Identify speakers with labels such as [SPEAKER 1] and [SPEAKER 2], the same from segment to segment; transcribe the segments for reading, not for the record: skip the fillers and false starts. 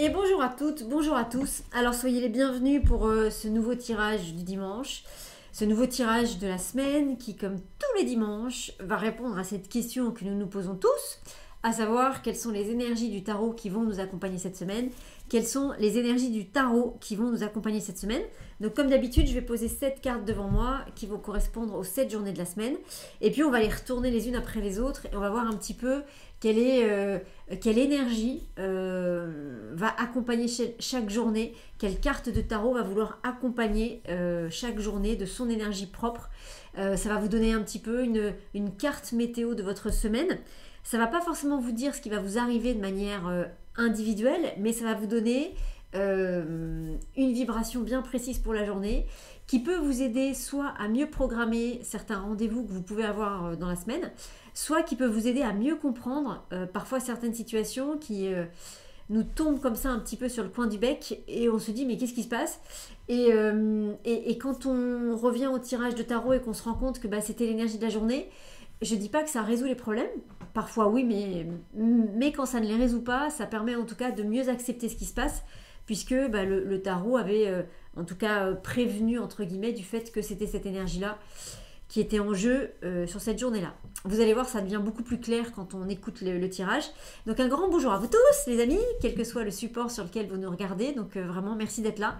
[SPEAKER 1] Et bonjour à toutes, bonjour à tous. Alors soyez les bienvenus pour ce nouveau tirage du dimanche, ce nouveau tirage de la semaine qui, comme tous les dimanches, va répondre à cette question que nous nous posons tous, à savoir quelles sont les énergies du tarot qui vont nous accompagner cette semaine, quelles sont les énergies du tarot qui vont nous accompagner cette semaine. Donc comme d'habitude, je vais poser 7 cartes devant moi qui vont correspondre aux 7 journées de la semaine. Et puis on va les retourner les unes après les autres et on va voir un petit peu quelle énergie va accompagner chaque journée, quelle carte de tarot va vouloir accompagner chaque journée de son énergie propre. Ça va vous donner un petit peu une carte météo de votre semaine. Ça ne va pas forcément vous dire ce qui va vous arriver de manière individuelle, mais ça va vous donner une vibration bien précise pour la journée qui peut vous aider soit à mieux programmer certains rendez-vous que vous pouvez avoir dans la semaine, soit qui peut vous aider à mieux comprendre parfois certaines situations qui nous tombent comme ça un petit peu sur le coin du bec et on se dit mais qu'est-ce qui se passe et quand on revient au tirage de tarot et qu'on se rend compte que c'était l'énergie de la journée, je dis pas que ça résout les problèmes, parfois oui, mais quand ça ne les résout pas, ça permet en tout cas de mieux accepter ce qui se passe, puisque le tarot avait en tout cas prévenu entre guillemets du fait que c'était cette énergie-là qui était en jeu sur cette journée-là. Vous allez voir, ça devient beaucoup plus clair quand on écoute le tirage. Donc un grand bonjour à vous tous les amis, quel que soit le support sur lequel vous nous regardez, donc vraiment merci d'être là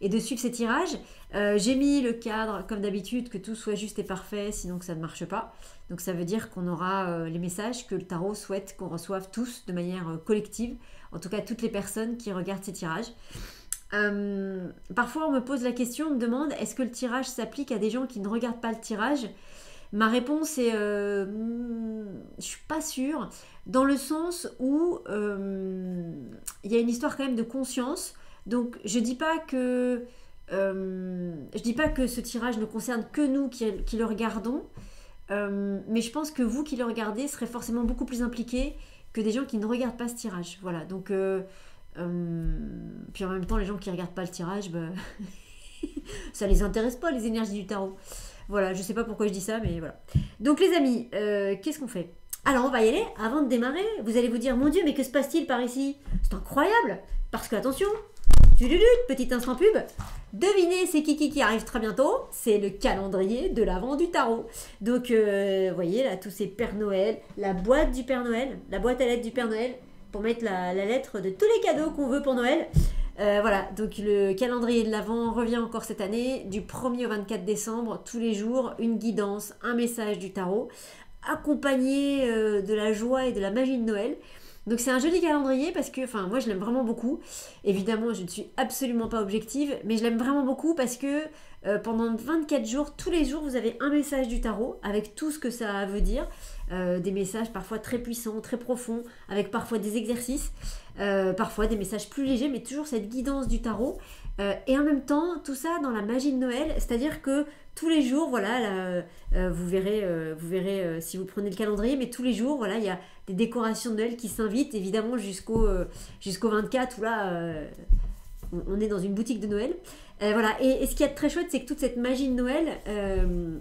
[SPEAKER 1] et de suivre ces tirages. J'ai mis le cadre comme d'habitude, que tout soit juste et parfait, sinon que ça ne marche pas. Donc ça veut dire qu'on aura les messages que le tarot souhaite qu'on reçoive tous de manière collective, en tout cas toutes les personnes qui regardent ces tirages. Parfois on me pose la question, on me demande est-ce que le tirage s'applique à des gens qui ne regardent pas le tirage? Ma réponse est je suis pas sûre, dans le sens où il y a une histoire quand même de conscience. Donc je dis pas que ce tirage ne concerne que nous qui le regardons, mais je pense que vous qui le regardez serez forcément beaucoup plus impliqués que des gens qui ne regardent pas ce tirage. Voilà, donc puis en même temps les gens qui ne regardent pas le tirage, ça les intéresse pas les énergies du tarot. Voilà, je sais pas pourquoi je dis ça, mais voilà. Donc les amis, qu'est-ce qu'on fait? Alors on va y aller. Avant de démarrer, vous allez vous dire mon Dieu, mais que se passe-t-il par ici? C'est incroyable. Parce que attention, petit instant pub. Devinez c'est qui arrive très bientôt. C'est le calendrier de l'Avent du tarot. Donc vous voyez là tous ces Pères Noël, la boîte du Père Noël, la boîte à lettres du Père Noël pour mettre la lettre de tous les cadeaux qu'on veut pour Noël. Voilà, donc le calendrier de l'Avent revient encore cette année, du 1er au 24 décembre, tous les jours, une guidance, un message du tarot, accompagné de la joie et de la magie de Noël. Donc c'est un joli calendrier parce que, moi je l'aime vraiment beaucoup. Évidemment, je ne suis absolument pas objective, mais je l'aime vraiment beaucoup parce que pendant 24 jours, tous les jours, vous avez un message du tarot avec tout ce que ça veut dire. Des messages parfois très puissants, très profonds, avec parfois des exercices, parfois des messages plus légers, mais toujours cette guidance du tarot. Et en même temps, tout ça dans la magie de Noël, c'est-à-dire que tous les jours, voilà, vous verrez si vous prenez le calendrier, mais tous les jours, voilà, il y a des décorations de Noël qui s'invitent, évidemment jusqu'au 24, où là, on est dans une boutique de Noël. Voilà. Et ce qui est très chouette, c'est que toute cette magie de Noël,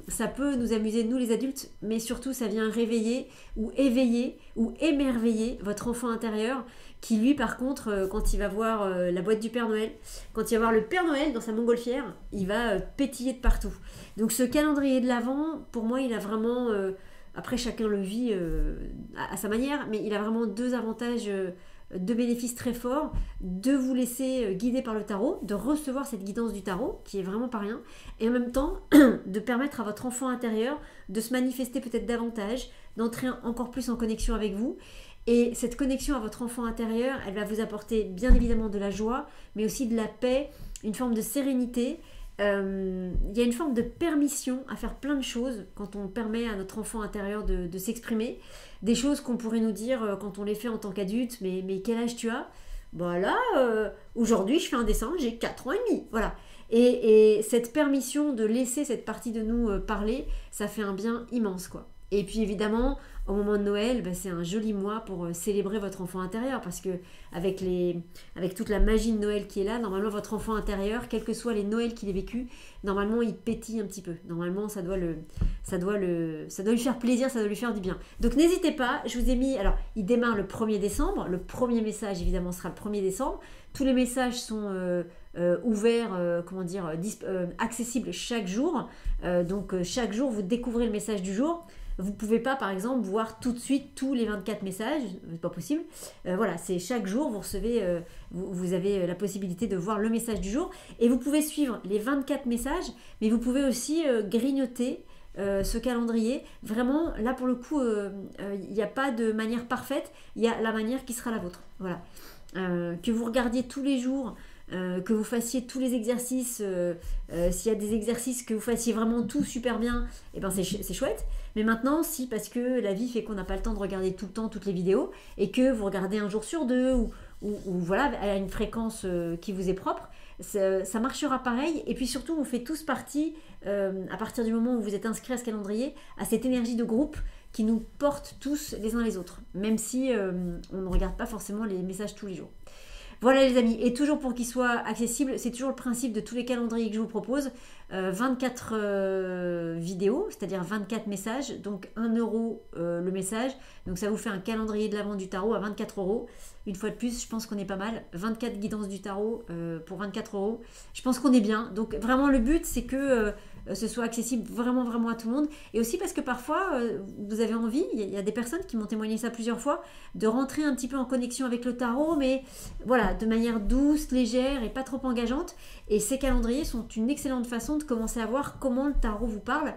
[SPEAKER 1] ça peut nous amuser, nous les adultes, mais surtout ça vient réveiller ou éveiller ou émerveiller votre enfant intérieur qui lui par contre, quand il va voir la boîte du Père Noël, quand il va voir le Père Noël dans sa montgolfière, il va pétiller de partout. Donc ce calendrier de l'Avent, pour moi il a vraiment, après chacun le vit à sa manière, mais il a vraiment deux avantages, deux bénéfices très forts, de vous laisser guider par le tarot, de recevoir cette guidance du tarot, qui est vraiment pas rien, et en même temps de permettre à votre enfant intérieur de se manifester peut-être davantage, d'entrer encore plus en connexion avec vous. Et cette connexion à votre enfant intérieur, elle va vous apporter bien évidemment de la joie, mais aussi de la paix, une forme de sérénité. Il y a une forme de permission à faire plein de choses quand on permet à notre enfant intérieur de s'exprimer. Des choses qu'on pourrait nous dire quand on les fait en tant qu'adulte, mais quel âge tu as? Voilà, aujourd'hui je fais un dessin, j'ai 4 ans et demi. Voilà. Et cette permission de laisser cette partie de nous parler, ça fait un bien immense, quoi. Et puis évidemment, au moment de Noël, c'est un joli mois pour célébrer votre enfant intérieur, parce que avec toute la magie de Noël qui est là, normalement votre enfant intérieur, quels que soient les Noëls qu'il ait vécu, normalement il pétille un petit peu. Normalement ça doit lui faire plaisir, ça doit lui faire du bien. Donc n'hésitez pas, je vous ai mis, alors il démarre le 1er décembre, le premier message évidemment sera le 1er décembre, tous les messages sont ouverts, accessibles chaque jour, donc chaque jour vous découvrez le message du jour. Vous ne pouvez pas, par exemple, voir tout de suite tous les 24 messages, c'est pas possible. Voilà, c'est chaque jour, vous recevez, vous avez la possibilité de voir le message du jour. Et vous pouvez suivre les 24 messages, mais vous pouvez aussi grignoter ce calendrier. Vraiment, là pour le coup, il n'y a pas de manière parfaite, il y a la manière qui sera la vôtre. Voilà. Que vous regardiez tous les jours, que vous fassiez tous les exercices, s'il y a des exercices que vous fassiez vraiment tout super bien, et ben c'est chouette. Mais maintenant, si parce que la vie fait qu'on n'a pas le temps de regarder tout le temps toutes les vidéos, et que vous regardez un jour sur deux, ou voilà, à une fréquence qui vous est propre, ça marchera pareil. Et puis surtout, on fait tous partie, à partir du moment où vous êtes inscrit à ce calendrier, à cette énergie de groupe qui nous porte tous les uns les autres, même si on ne regarde pas forcément les messages tous les jours. Voilà les amis, et toujours pour qu'il soit accessible, c'est toujours le principe de tous les calendriers que je vous propose, 24 vidéos, c'est-à-dire 24 messages, donc 1 euro le message, donc ça vous fait un calendrier de l'Avent du tarot à 24 euros. Une fois de plus, je pense qu'on est pas mal, 24 guidances du tarot pour 24 euros, je pense qu'on est bien. Donc vraiment le but c'est que ce soit accessible vraiment vraiment à tout le monde, et aussi parce que parfois vous avez envie, il y a des personnes qui m'ont témoigné ça plusieurs fois, de rentrer un petit peu en connexion avec le tarot, mais voilà, de manière douce, légère et pas trop engageante. Et ces calendriers sont une excellente façon de commencer à voir comment le tarot vous parle,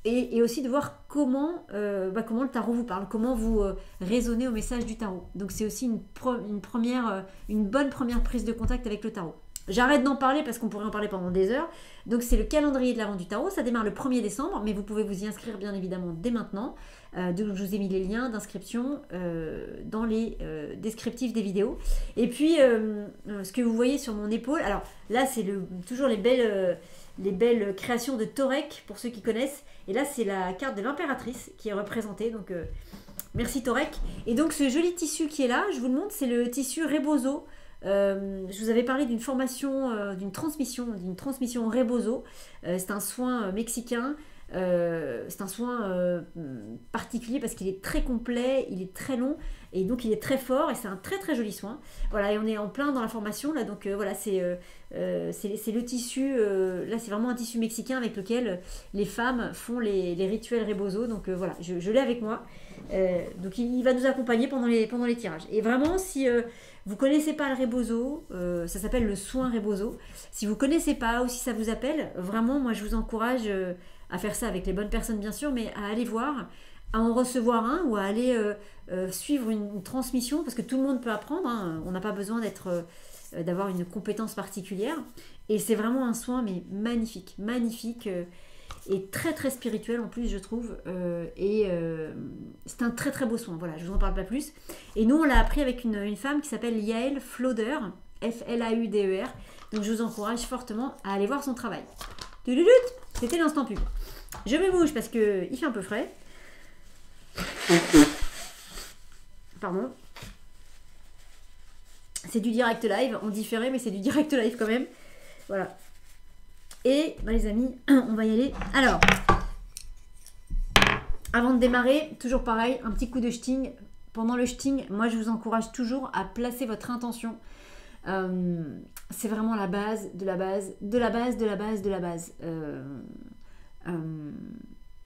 [SPEAKER 1] et aussi de voir comment le tarot vous parle, comment vous résonnez au message du tarot. Donc c'est aussi une bonne première prise de contact avec le tarot. J'arrête d'en parler parce qu'on pourrait en parler pendant des heures. Donc c'est le calendrier de l'Avent du tarot, ça démarre le 1er décembre, mais vous pouvez vous y inscrire bien évidemment dès maintenant. Donc je vous ai mis les liens d'inscription dans les descriptifs des vidéos. Et puis ce que vous voyez sur mon épaule, alors là c'est toujours les belles créations de Torek pour ceux qui connaissent. Et là c'est la carte de l'impératrice qui est représentée, donc merci Torek. Et donc ce joli tissu qui est là, je vous le montre, c'est le tissu Rebozo. Je vous avais parlé d'une formation, d'une transmission Rebozo. C'est un soin mexicain. C'est un soin particulier parce qu'il est très complet, il est très long et donc il est très fort, et c'est un très très joli soin. Voilà, et on est en plein dans la formation là, donc voilà, c'est le tissu, là c'est vraiment un tissu mexicain avec lequel les femmes font les rituels Rebozo. Donc voilà, je l'ai avec moi. Donc il va nous accompagner pendant les tirages. Et vraiment, si vous connaissez pas le Rebozo, ça s'appelle le soin Rebozo. Si vous connaissez pas ou si ça vous appelle, vraiment moi je vous encourage à faire ça avec les bonnes personnes bien sûr, mais à aller voir, à en recevoir un, ou à aller suivre une transmission, parce que tout le monde peut apprendre, hein. On n'a pas besoin d'avoir une compétence particulière, et c'est vraiment un soin mais magnifique, et très très spirituel en plus je trouve, c'est un très très beau soin. Voilà, je vous en parle pas plus. Et nous on l'a appris avec une femme qui s'appelle Yael Flauder, Flauder, donc je vous encourage fortement à aller voir son travail. C'était l'instant pub. Je me bouge parce que il fait un peu frais. Pardon. C'est du direct live, en différé, mais c'est du direct live quand même. Voilà. Et les amis, on va y aller. Alors, avant de démarrer, toujours pareil, un petit coup de shting. Pendant le shting, moi je vous encourage toujours à placer votre intention. C'est vraiment la base de la base de la base de la base de la base.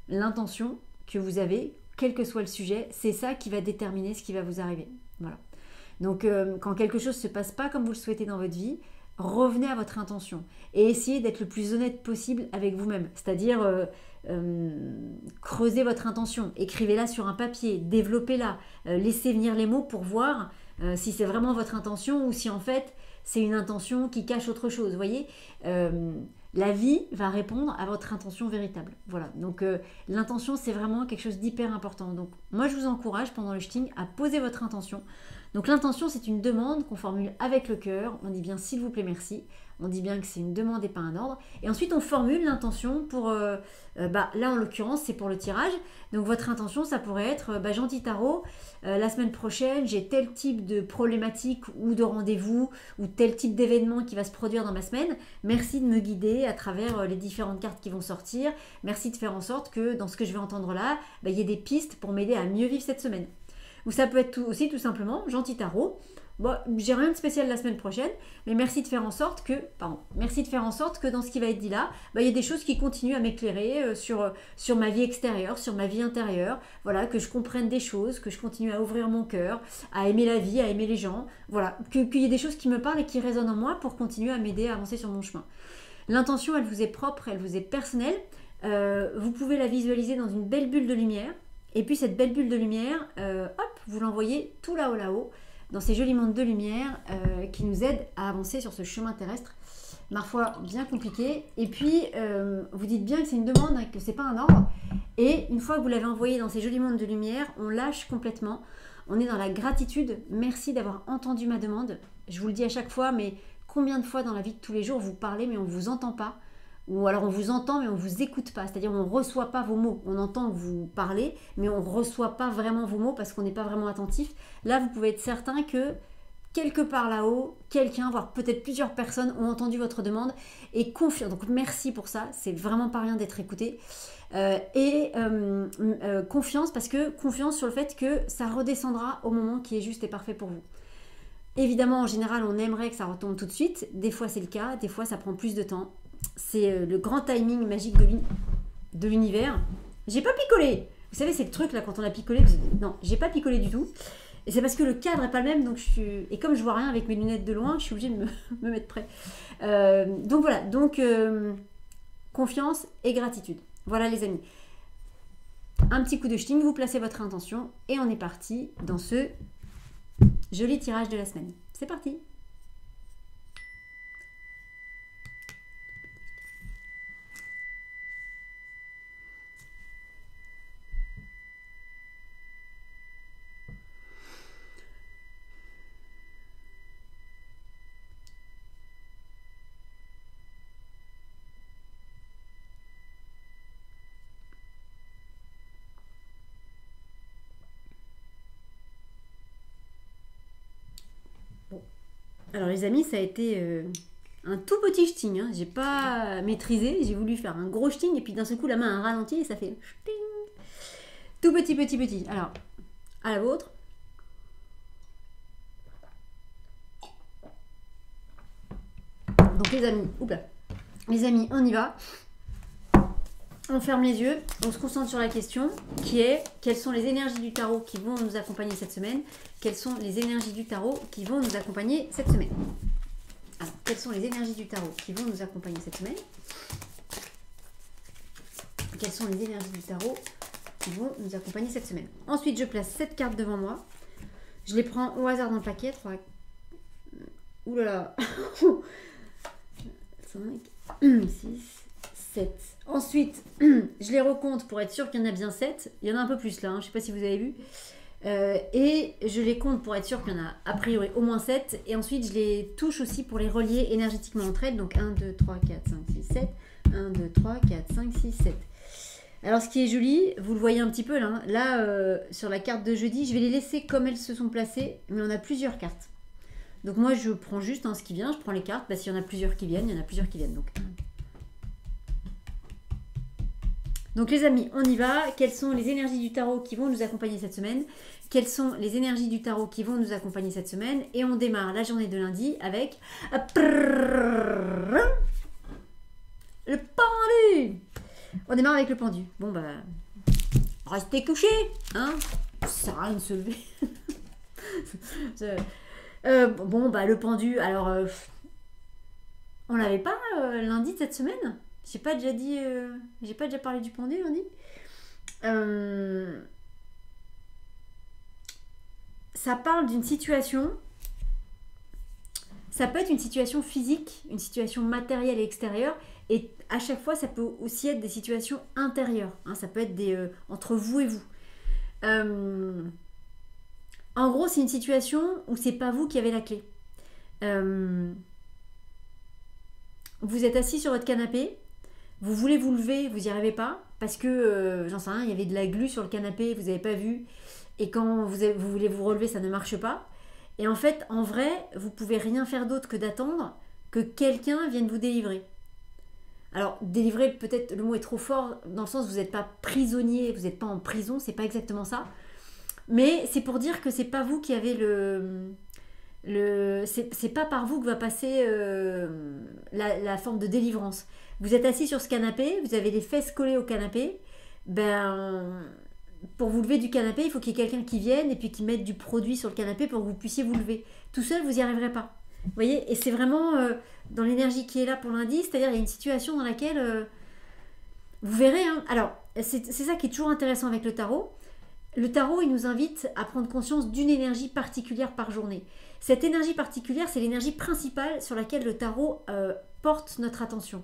[SPEAKER 1] L'intention que vous avez, quel que soit le sujet, c'est ça qui va déterminer ce qui va vous arriver. Voilà. Donc quand quelque chose ne se passe pas comme vous le souhaitez dans votre vie, revenez à votre intention et essayez d'être le plus honnête possible avec vous-même. C'est-à-dire creusez votre intention, écrivez-la sur un papier, développez-la, laissez venir les mots pour voir si c'est vraiment votre intention ou si en fait c'est une intention qui cache autre chose. Vous voyez, la vie va répondre à votre intention véritable. Voilà, donc l'intention c'est vraiment quelque chose d'hyper important. Donc moi je vous encourage pendant le shting à poser votre intention. Donc l'intention c'est une demande qu'on formule avec le cœur, on dit bien s'il vous plaît merci, On dit bien que c'est une demande et pas un ordre. Et ensuite, on formule l'intention pour... là, en l'occurrence, c'est pour le tirage. Donc, votre intention, ça pourrait être, gentil tarot, la semaine prochaine, j'ai tel type de problématique ou de rendez-vous ou tel type d'événement qui va se produire dans ma semaine. Merci de me guider à travers les différentes cartes qui vont sortir. Merci de faire en sorte que dans ce que je vais entendre là, il y ait des pistes pour m'aider à mieux vivre cette semaine. Ou ça peut être aussi tout simplement, gentil tarot, bon, j'ai rien de spécial la semaine prochaine, mais merci de faire en sorte que dans ce qui va être dit là, il y a des choses qui continuent à m'éclairer sur ma vie extérieure, sur ma vie intérieure, voilà, que je comprenne des choses, que je continue à ouvrir mon cœur, à aimer la vie, à aimer les gens, voilà, qu'il y ait des choses qui me parlent et qui résonnent en moi pour continuer à m'aider à avancer sur mon chemin. L'intention, elle vous est propre, elle vous est personnelle, vous pouvez la visualiser dans une belle bulle de lumière, et puis cette belle bulle de lumière, vous l'envoyez tout là-haut, dans ces jolis mondes de lumière qui nous aident à avancer sur ce chemin terrestre, parfois bien compliqué. Et puis, vous dites bien que c'est une demande, que c'est pas un ordre. Et une fois que vous l'avez envoyé dans ces jolis mondes de lumière, on lâche complètement. On est dans la gratitude. Merci d'avoir entendu ma demande. Je vous le dis à chaque fois, mais combien de fois dans la vie de tous les jours vous parlez mais on ne vous entend pas? Ou alors on vous entend mais on ne vous écoute pas, c'est-à-dire on ne reçoit pas vos mots. On entend que vous parlez mais on ne reçoit pas vraiment vos mots parce qu'on n'est pas vraiment attentif. Là, vous pouvez être certain que quelque part là-haut, quelqu'un, voire peut-être plusieurs personnes ont entendu votre demande et confiance. Donc merci pour ça, c'est vraiment pas rien d'être écouté. Confiance, parce que confiance sur le fait que ça redescendra au moment qui est juste et parfait pour vous. Évidemment, en général, on aimerait que ça retombe tout de suite. Des fois, c'est le cas. Des fois, ça prend plus de temps. C'est le grand timing magique de l'univers. J'ai pas picolé. Vous savez, c'est le truc là, quand on a picolé. Non, j'ai pas picolé du tout. Et c'est parce que le cadre est pas le même. Donc et comme je vois rien avec mes lunettes de loin, je suis obligée de me mettre près. Donc voilà. Donc, confiance et gratitude. Voilà, les amis. Un petit coup de ch'ting, vous placez votre intention. Et on est parti dans ce joli tirage de la semaine. C'est parti! Alors les amis, ça a été un tout petit ch'ting, hein. J'ai pas maîtrisé, j'ai voulu faire un gros ch'ting et puis d'un seul coup la main a ralenti et ça fait ch'ting. Tout petit. Alors, à la vôtre. Donc les amis, on y va. On ferme les yeux, on se concentre sur la question qui est: quelles sont les énergies du tarot qui vont nous accompagner cette semaine? Quelles sont les énergies du tarot qui vont nous accompagner cette semaine? Alors, quelles sont les énergies du tarot qui vont nous accompagner cette semaine? Quelles sont les énergies du tarot qui vont nous accompagner cette semaine? Ensuite, je place 7 cartes devant moi. Je les prends au hasard dans le paquet. 3... Ouh là là 5, 6, 7. Ensuite, je les recompte pour être sûr qu'il y en a bien 7. Il y en a un peu plus là, hein, je ne sais pas si vous avez vu. Et je les compte pour être sûr qu'il y en a a priori au moins 7. Et ensuite, je les touche aussi pour les relier énergétiquement entre elles. Donc 1, 2, 3, 4, 5, 6, 7. 1, 2, 3, 4, 5, 6, 7. Alors, ce qui est joli, vous le voyez un petit peu là. Là, sur la carte de jeudi, je vais les laisser comme elles se sont placées. Mais on a plusieurs cartes. Donc moi, je prends juste ce qui vient. Je prends les cartes. S'il y en a plusieurs qui viennent, il y en a plusieurs qui viennent. Donc les amis, on y va. Quelles sont les énergies du tarot qui vont nous accompagner cette semaine? Quelles sont les énergies du tarot qui vont nous accompagner cette semaine? Et on démarre la journée de lundi avec le pendu. On démarre avec le pendu. Bon restez couchés, hein. Ça sert à rien de se lever. Le pendu. Alors, on l'avait pas lundi de cette semaine? J'ai pas déjà parlé du pendu lundi. Ça parle d'une situation. Ça peut être une situation physique, une situation matérielle et extérieure. Et à chaque fois, ça peut aussi être des situations intérieures. Hein, ça peut être entre vous et vous. En gros, c'est une situation où c'est pas vous qui avez la clé. vous êtes assis sur votre canapé, vous voulez vous lever, vous n'y arrivez pas, parce que, j'en sais rien, il y avait de la glu sur le canapé, vous n'avez pas vu, et quand vous voulez vous relever, ça ne marche pas. Et en fait, en vrai, vous pouvez rien faire d'autre que d'attendre que quelqu'un vienne vous délivrer. Alors, délivrer, peut-être, le mot est trop fort, dans le sens où vous n'êtes pas prisonnier, vous n'êtes pas en prison, c'est pas exactement ça. Mais c'est pour dire que c'est pas vous qui avez c'est pas par vous que va passer la forme de délivrance. Vous êtes assis sur ce canapé, vous avez les fesses collées au canapé, ben pour vous lever du canapé, il faut qu'il y ait quelqu'un qui vienne et puis qui mette du produit sur le canapé pour que vous puissiez vous lever. Tout seul, vous n'y arriverez pas. Vous voyez? Et c'est vraiment dans l'énergie qui est là pour lundi, c'est-à-dire il y a une situation dans laquelle vous verrez, hein. Alors, c'est ça qui est toujours intéressant avec le tarot. Le tarot, il nous invite à prendre conscience d'une énergie particulière par journée. Cette énergie particulière, c'est l'énergie principale sur laquelle le tarot porte notre attention.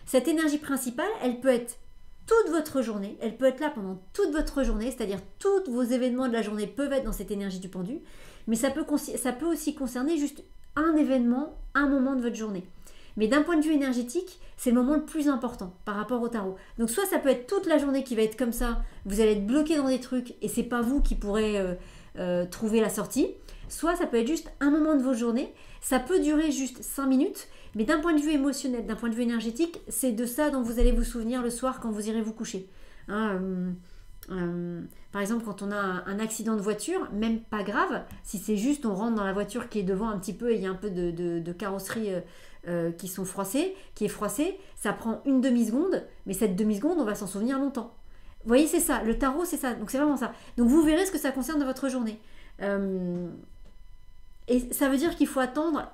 [SPEAKER 1] Cette énergie principale, elle peut être toute votre journée, elle peut être là pendant toute votre journée, c'est-à-dire tous vos événements de la journée peuvent être dans cette énergie du pendu, mais ça peut aussi concerner juste un événement, un moment de votre journée. Mais d'un point de vue énergétique, c'est le moment le plus important par rapport au tarot. Donc soit ça peut être toute la journée qui va être comme ça, vous allez être bloqué dans des trucs et c'est pas vous qui pourrez trouver la sortie, soit ça peut être juste un moment de votre journée, ça peut durer juste 5 minutes, mais d'un point de vue émotionnel, d'un point de vue énergétique, c'est de ça dont vous allez vous souvenir le soir quand vous irez vous coucher. Hein, par exemple, quand on a un accident de voiture, même pas grave, si c'est juste on rentre dans la voiture qui est devant un petit peu et il y a un peu de carrosserie qui sont froissées, qui est froissée, ça prend une demi-seconde, mais cette demi-seconde, on va s'en souvenir longtemps. Vous voyez, c'est ça, le tarot, c'est ça, donc c'est vraiment ça. Donc vous verrez ce que ça concerne dans votre journée. Et ça veut dire qu'il faut attendre,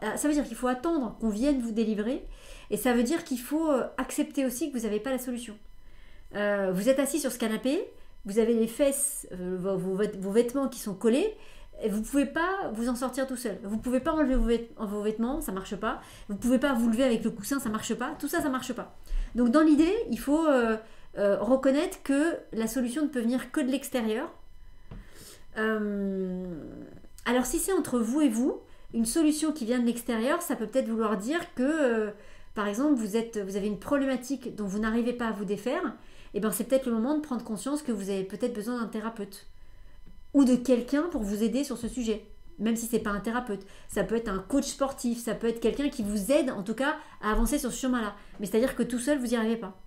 [SPEAKER 1] qu'on vienne vous délivrer, et ça veut dire qu'il faut accepter aussi que vous n'avez pas la solution. Vous êtes assis sur ce canapé, vous avez les fesses, vos vêtements qui sont collés, et vous ne pouvez pas vous en sortir tout seul. Vous ne pouvez pas enlever vos vêtements, ça ne marche pas. Vous ne pouvez pas vous lever avec le coussin, ça ne marche pas. Tout ça, ça ne marche pas. Donc dans l'idée, il faut reconnaître que la solution ne peut venir que de l'extérieur. Alors si c'est entre vous et vous, une solution qui vient de l'extérieur, ça peut peut-être vouloir dire que, par exemple, vous avez une problématique dont vous n'arrivez pas à vous défaire, et ben c'est peut-être le moment de prendre conscience que vous avez peut-être besoin d'un thérapeute ou de quelqu'un pour vous aider sur ce sujet, même si c'est pas un thérapeute. Ça peut être un coach sportif, ça peut être quelqu'un qui vous aide en tout cas à avancer sur ce chemin-là. Mais c'est-à-dire que tout seul, vous n'y arrivez pas.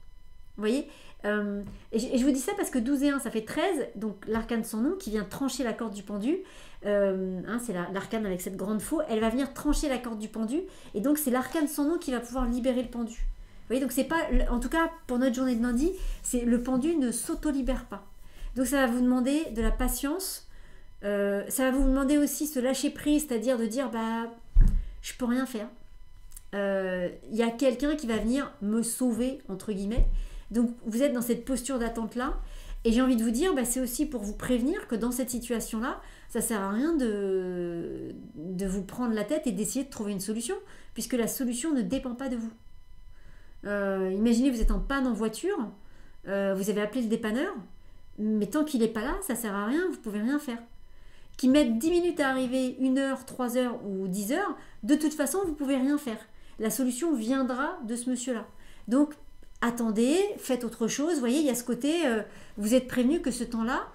[SPEAKER 1] Vous voyez et je vous dis ça parce que 12 et 1, ça fait 13, donc l'arcane sans nom qui vient trancher la corde du pendu. C'est l'arcane avec cette grande faux, elle va venir trancher la corde du pendu, et donc c'est l'arcane sans nom qui va pouvoir libérer le pendu. Vous voyez, donc c'est pas, en tout cas pour notre journée de lundi, c'est le pendu ne s'auto-libère pas. Donc ça va vous demander de la patience, ça va vous demander aussi ce lâcher prise, c'est-à-dire de dire bah je peux rien faire. Y a quelqu'un qui va venir me sauver entre guillemets. Donc vous êtes dans cette posture d'attente là, et j'ai envie de vous dire bah, c'est aussi pour vous prévenir que dans cette situation là, ça sert à rien de vous prendre la tête et d'essayer de trouver une solution, puisque la solution ne dépend pas de vous. Imaginez vous êtes en panne en voiture, vous avez appelé le dépanneur, mais tant qu'il n'est pas là, ça sert à rien, vous pouvez rien faire. Qu'il mette 10 minutes à arriver, 1 heure, 3 heures ou 10 heures, de toute façon, vous pouvez rien faire. La solution viendra de ce monsieur-là. Donc, attendez, faites autre chose. Vous voyez, il y a ce côté, vous êtes prévenu que ce temps-là,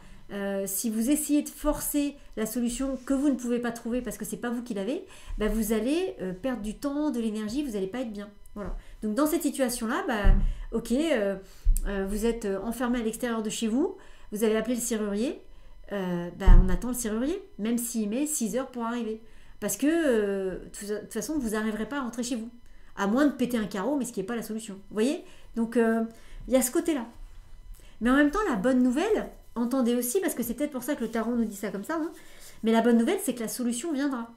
[SPEAKER 1] si vous essayez de forcer la solution que vous ne pouvez pas trouver parce que c'est pas vous qui l'avez, bah vous allez perdre du temps, de l'énergie, vous n'allez pas être bien. Voilà. Donc, dans cette situation-là, bah, ok, vous êtes enfermé à l'extérieur de chez vous, vous avez appelé le serrurier, on attend le serrurier, même s'il met 6 heures pour arriver. Parce que, de toute façon, vous n'arriverez pas à rentrer chez vous. À moins de péter un carreau, mais ce qui n'est pas la solution. Vous voyez? Donc, il y a ce côté-là. Mais en même temps, la bonne nouvelle, entendez aussi, parce que c'est peut-être pour ça que le tarot nous dit ça comme ça, hein, mais la bonne nouvelle, c'est que la solution viendra.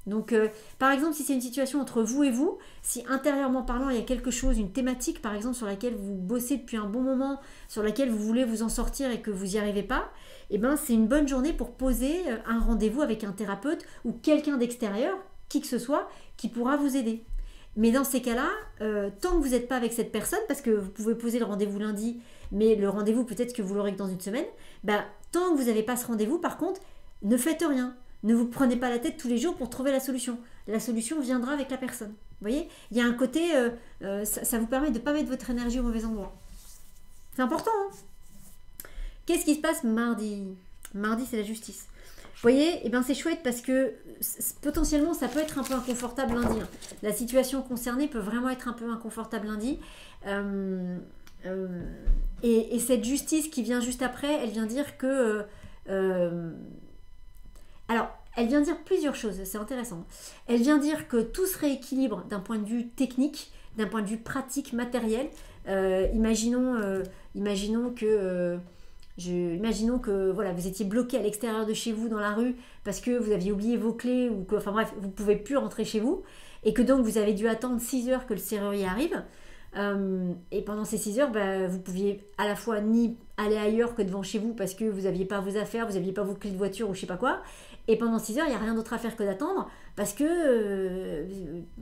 [SPEAKER 1] Donc, par exemple, si c'est une situation entre vous et vous, si intérieurement parlant, il y a quelque chose, une thématique, par exemple, sur laquelle vous bossez depuis un bon moment, sur laquelle vous voulez vous en sortir et que vous n'y arrivez pas, eh ben, c'est une bonne journée pour poser un rendez-vous avec un thérapeute ou quelqu'un d'extérieur, qui que ce soit, qui pourra vous aider. Mais dans ces cas-là, tant que vous n'êtes pas avec cette personne, parce que vous pouvez poser le rendez-vous lundi, mais le rendez-vous peut-être que vous l'aurez que dans une semaine, bah, tant que vous n'avez pas ce rendez-vous, par contre, ne faites rien. Ne vous prenez pas la tête tous les jours pour trouver la solution. La solution viendra avec la personne. Vous voyez, il y a un côté, ça vous permet de ne pas mettre votre énergie au mauvais endroit. C'est important, hein. Qu'est-ce qui se passe mardi? Mardi, c'est la justice. Vous voyez, eh ben, c'est chouette parce que potentiellement, ça peut être un peu inconfortable lundi, hein. La situation concernée peut vraiment être un peu inconfortable lundi. Et cette justice qui vient juste après, elle vient dire que... alors, elle vient dire plusieurs choses, c'est intéressant. Elle vient dire que tout se rééquilibre d'un point de vue technique, d'un point de vue pratique, matériel. Imaginons que voilà, vous étiez bloqué à l'extérieur de chez vous dans la rue parce que vous aviez oublié vos clés ou que, enfin bref, vous ne pouvez plus rentrer chez vous et que donc vous avez dû attendre 6 heures que le serrurier arrive. Et pendant ces 6 heures, vous pouviez à la fois ni aller ailleurs que devant chez vous parce que vous n'aviez pas vos affaires, vous n'aviez pas vos clés de voiture ou je sais pas quoi. Et pendant 6 heures, il n'y a rien d'autre à faire que d'attendre parce que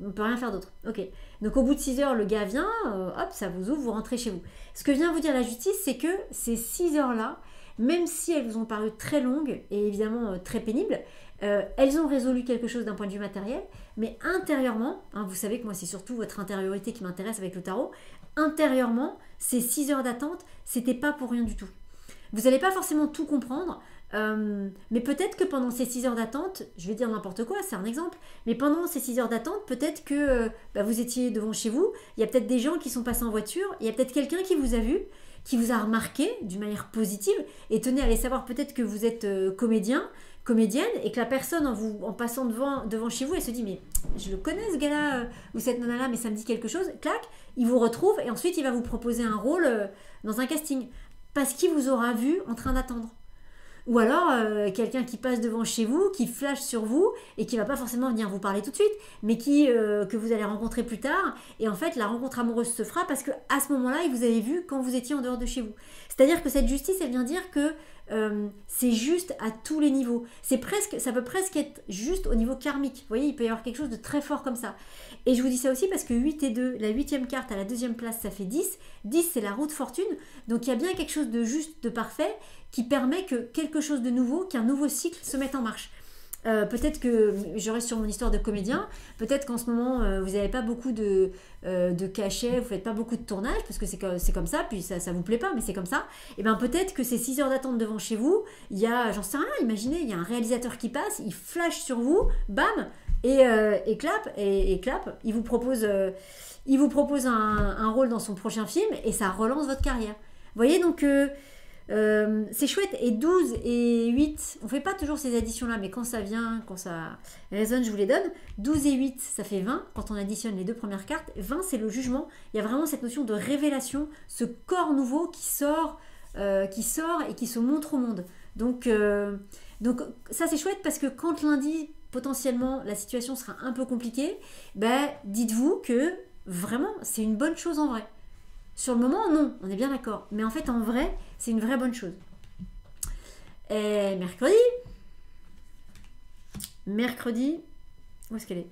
[SPEAKER 1] on ne peut rien faire d'autre. Ok. Donc au bout de 6 heures, le gars vient, hop, ça vous ouvre, vous rentrez chez vous. Ce que vient vous dire la justice, c'est que ces 6 heures-là, même si elles vous ont paru très longues et évidemment très pénibles, elles ont résolu quelque chose d'un point de vue matériel, mais intérieurement, hein, vous savez que moi c'est surtout votre intériorité qui m'intéresse avec le tarot, intérieurement, ces 6 heures d'attente, c'était pas pour rien du tout. Vous n'allez pas forcément tout comprendre, mais peut-être que pendant ces 6 heures d'attente, je vais dire n'importe quoi, c'est un exemple, mais pendant ces 6 heures d'attente, peut-être que vous étiez devant chez vous, il y a peut-être des gens qui sont passés en voiture, il y a peut-être quelqu'un qui vous a vu, qui vous a remarqué d'une manière positive, et tenez à aller savoir peut-être que vous êtes comédienne, et que la personne en passant devant chez vous, elle se dit mais je le connais ce gars-là ou cette nana-là, mais ça me dit quelque chose, clac, il vous retrouve et ensuite il va vous proposer un rôle dans un casting parce qu'il vous aura vu en train d'attendre. Ou alors quelqu'un qui passe devant chez vous, qui flash sur vous et qui va pas forcément venir vous parler tout de suite, mais que vous allez rencontrer plus tard. Et en fait, la rencontre amoureuse se fera parce que à ce moment-là, il vous avait vu quand vous étiez en dehors de chez vous. C'est-à-dire que cette justice, elle vient dire que c'est juste à tous les niveaux. Ça peut presque être juste au niveau karmique. Vous voyez, il peut y avoir quelque chose de très fort comme ça. Et je vous dis ça aussi parce que 8 et 2, la 8e carte à la 2e place, ça fait 10. 10, c'est la roue de fortune. Donc il y a bien quelque chose de juste, de parfait, qui permet que quelque chose de nouveau, qu'un nouveau cycle se mette en marche. Peut-être que je reste sur mon histoire de comédien, peut-être qu'en ce moment vous n'avez pas beaucoup de cachets, vous faites pas beaucoup de tournage parce que c'est comme ça, puis ça vous plaît pas, mais c'est comme ça. Et bien peut-être que ces 6 heures d'attente devant chez vous, il y a, j'en sais rien, imaginez, il y a un réalisateur qui passe, il flash sur vous, bam, et clap, il vous propose un rôle dans son prochain film et ça relance votre carrière. Vous voyez, donc c'est chouette. Et 12 et 8, on fait pas toujours ces additions là, mais quand ça vient, quand ça résonne, je vous les donne. 12 et 8, ça fait 20 quand on additionne les deux premières cartes. 20, c'est le jugement. Il y a vraiment cette notion de révélation, ce corps nouveau qui sort et qui se montre au monde. Donc ça c'est chouette parce que quand lundi potentiellement la situation sera un peu compliquée, dites-vous que vraiment c'est une bonne chose en vrai. Sur le moment, non, on est bien d'accord. Mais en fait, en vrai, c'est une vraie bonne chose. Et mercredi, où est-ce qu'elle est?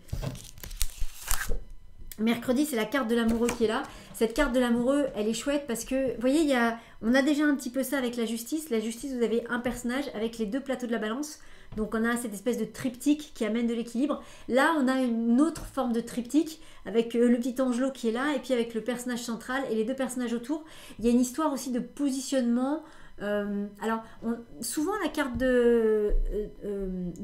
[SPEAKER 1] Mercredi, c'est la carte de l'amoureux qui est là. Cette carte de l'amoureux, elle est chouette parce que, vous voyez, on a déjà un petit peu ça avec la justice. La justice, vous avez un personnage avec les deux plateaux de la balance. Donc on a cette espèce de triptyque qui amène de l'équilibre. Là, on a une autre forme de triptyque avec le petit Angelo qui est là et puis avec le personnage central et les deux personnages autour. Il y a une histoire aussi de positionnement. Souvent la carte de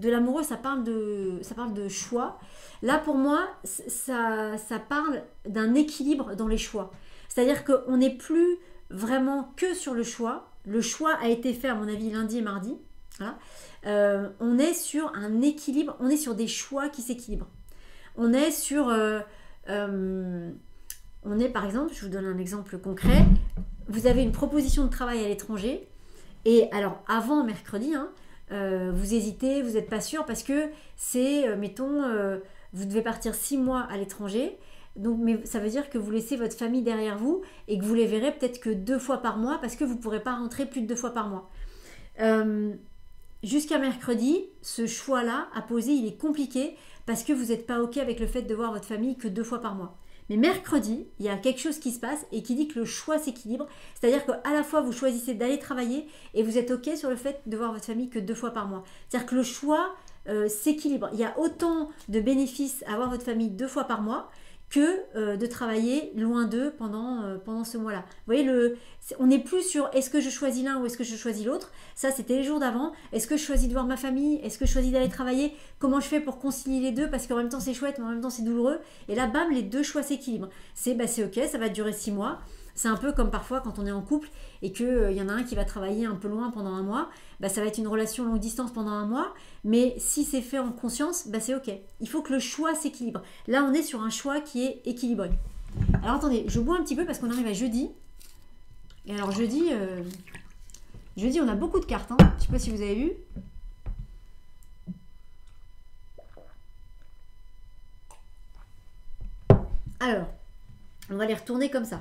[SPEAKER 1] l'amoureux, ça parle de choix. Là, pour moi, ça parle d'un équilibre dans les choix. C'est-à-dire qu'on n'est plus vraiment que sur le choix. Le choix a été fait, à mon avis, lundi et mardi. Voilà. On est sur un équilibre, on est sur des choix qui s'équilibrent. On est par exemple, je vous donne un exemple concret, vous avez une proposition de travail à l'étranger, et alors avant mercredi, vous hésitez, vous n'êtes pas sûr, parce que c'est, vous devez partir 6 mois à l'étranger, donc, mais ça veut dire que vous laissez votre famille derrière vous, et que vous les verrez peut-être que 2 fois par mois, parce que vous ne pourrez pas rentrer plus de 2 fois par mois. Jusqu'à mercredi, ce choix-là à poser, il est compliqué parce que vous n'êtes pas OK avec le fait de voir votre famille que 2 fois par mois. Mais mercredi, il y a quelque chose qui se passe et qui dit que le choix s'équilibre. C'est-à-dire qu'à la fois, vous choisissez d'aller travailler et vous êtes OK sur le fait de voir votre famille que 2 fois par mois. C'est-à-dire que le choix s'équilibre. Il y a autant de bénéfices à avoir votre famille 2 fois par mois que de travailler loin d'eux pendant ce mois-là. Vous voyez, on n'est plus sur est-ce que je choisis l'un ou est-ce que je choisis l'autre. Ça, c'était les jours d'avant. Est-ce que je choisis de voir ma famille? Est-ce que je choisis d'aller travailler? Comment je fais pour concilier les deux? Parce qu'en même temps, c'est chouette, mais en même temps, c'est douloureux. Et là, bam, les deux choix s'équilibrent. C'est ok, ça va durer 6 mois. C'est un peu comme parfois quand on est en couple et qu'il y en a un qui va travailler un peu loin pendant un mois, ça va être une relation longue distance pendant un mois, mais si c'est fait en conscience, c'est ok. Il faut que le choix s'équilibre. Là, on est sur un choix qui est équilibré. Alors attendez, je bois un petit peu parce qu'on arrive à jeudi. Et alors jeudi, on a beaucoup de cartes. Je ne sais pas si vous avez vu. Alors, on va les retourner comme ça.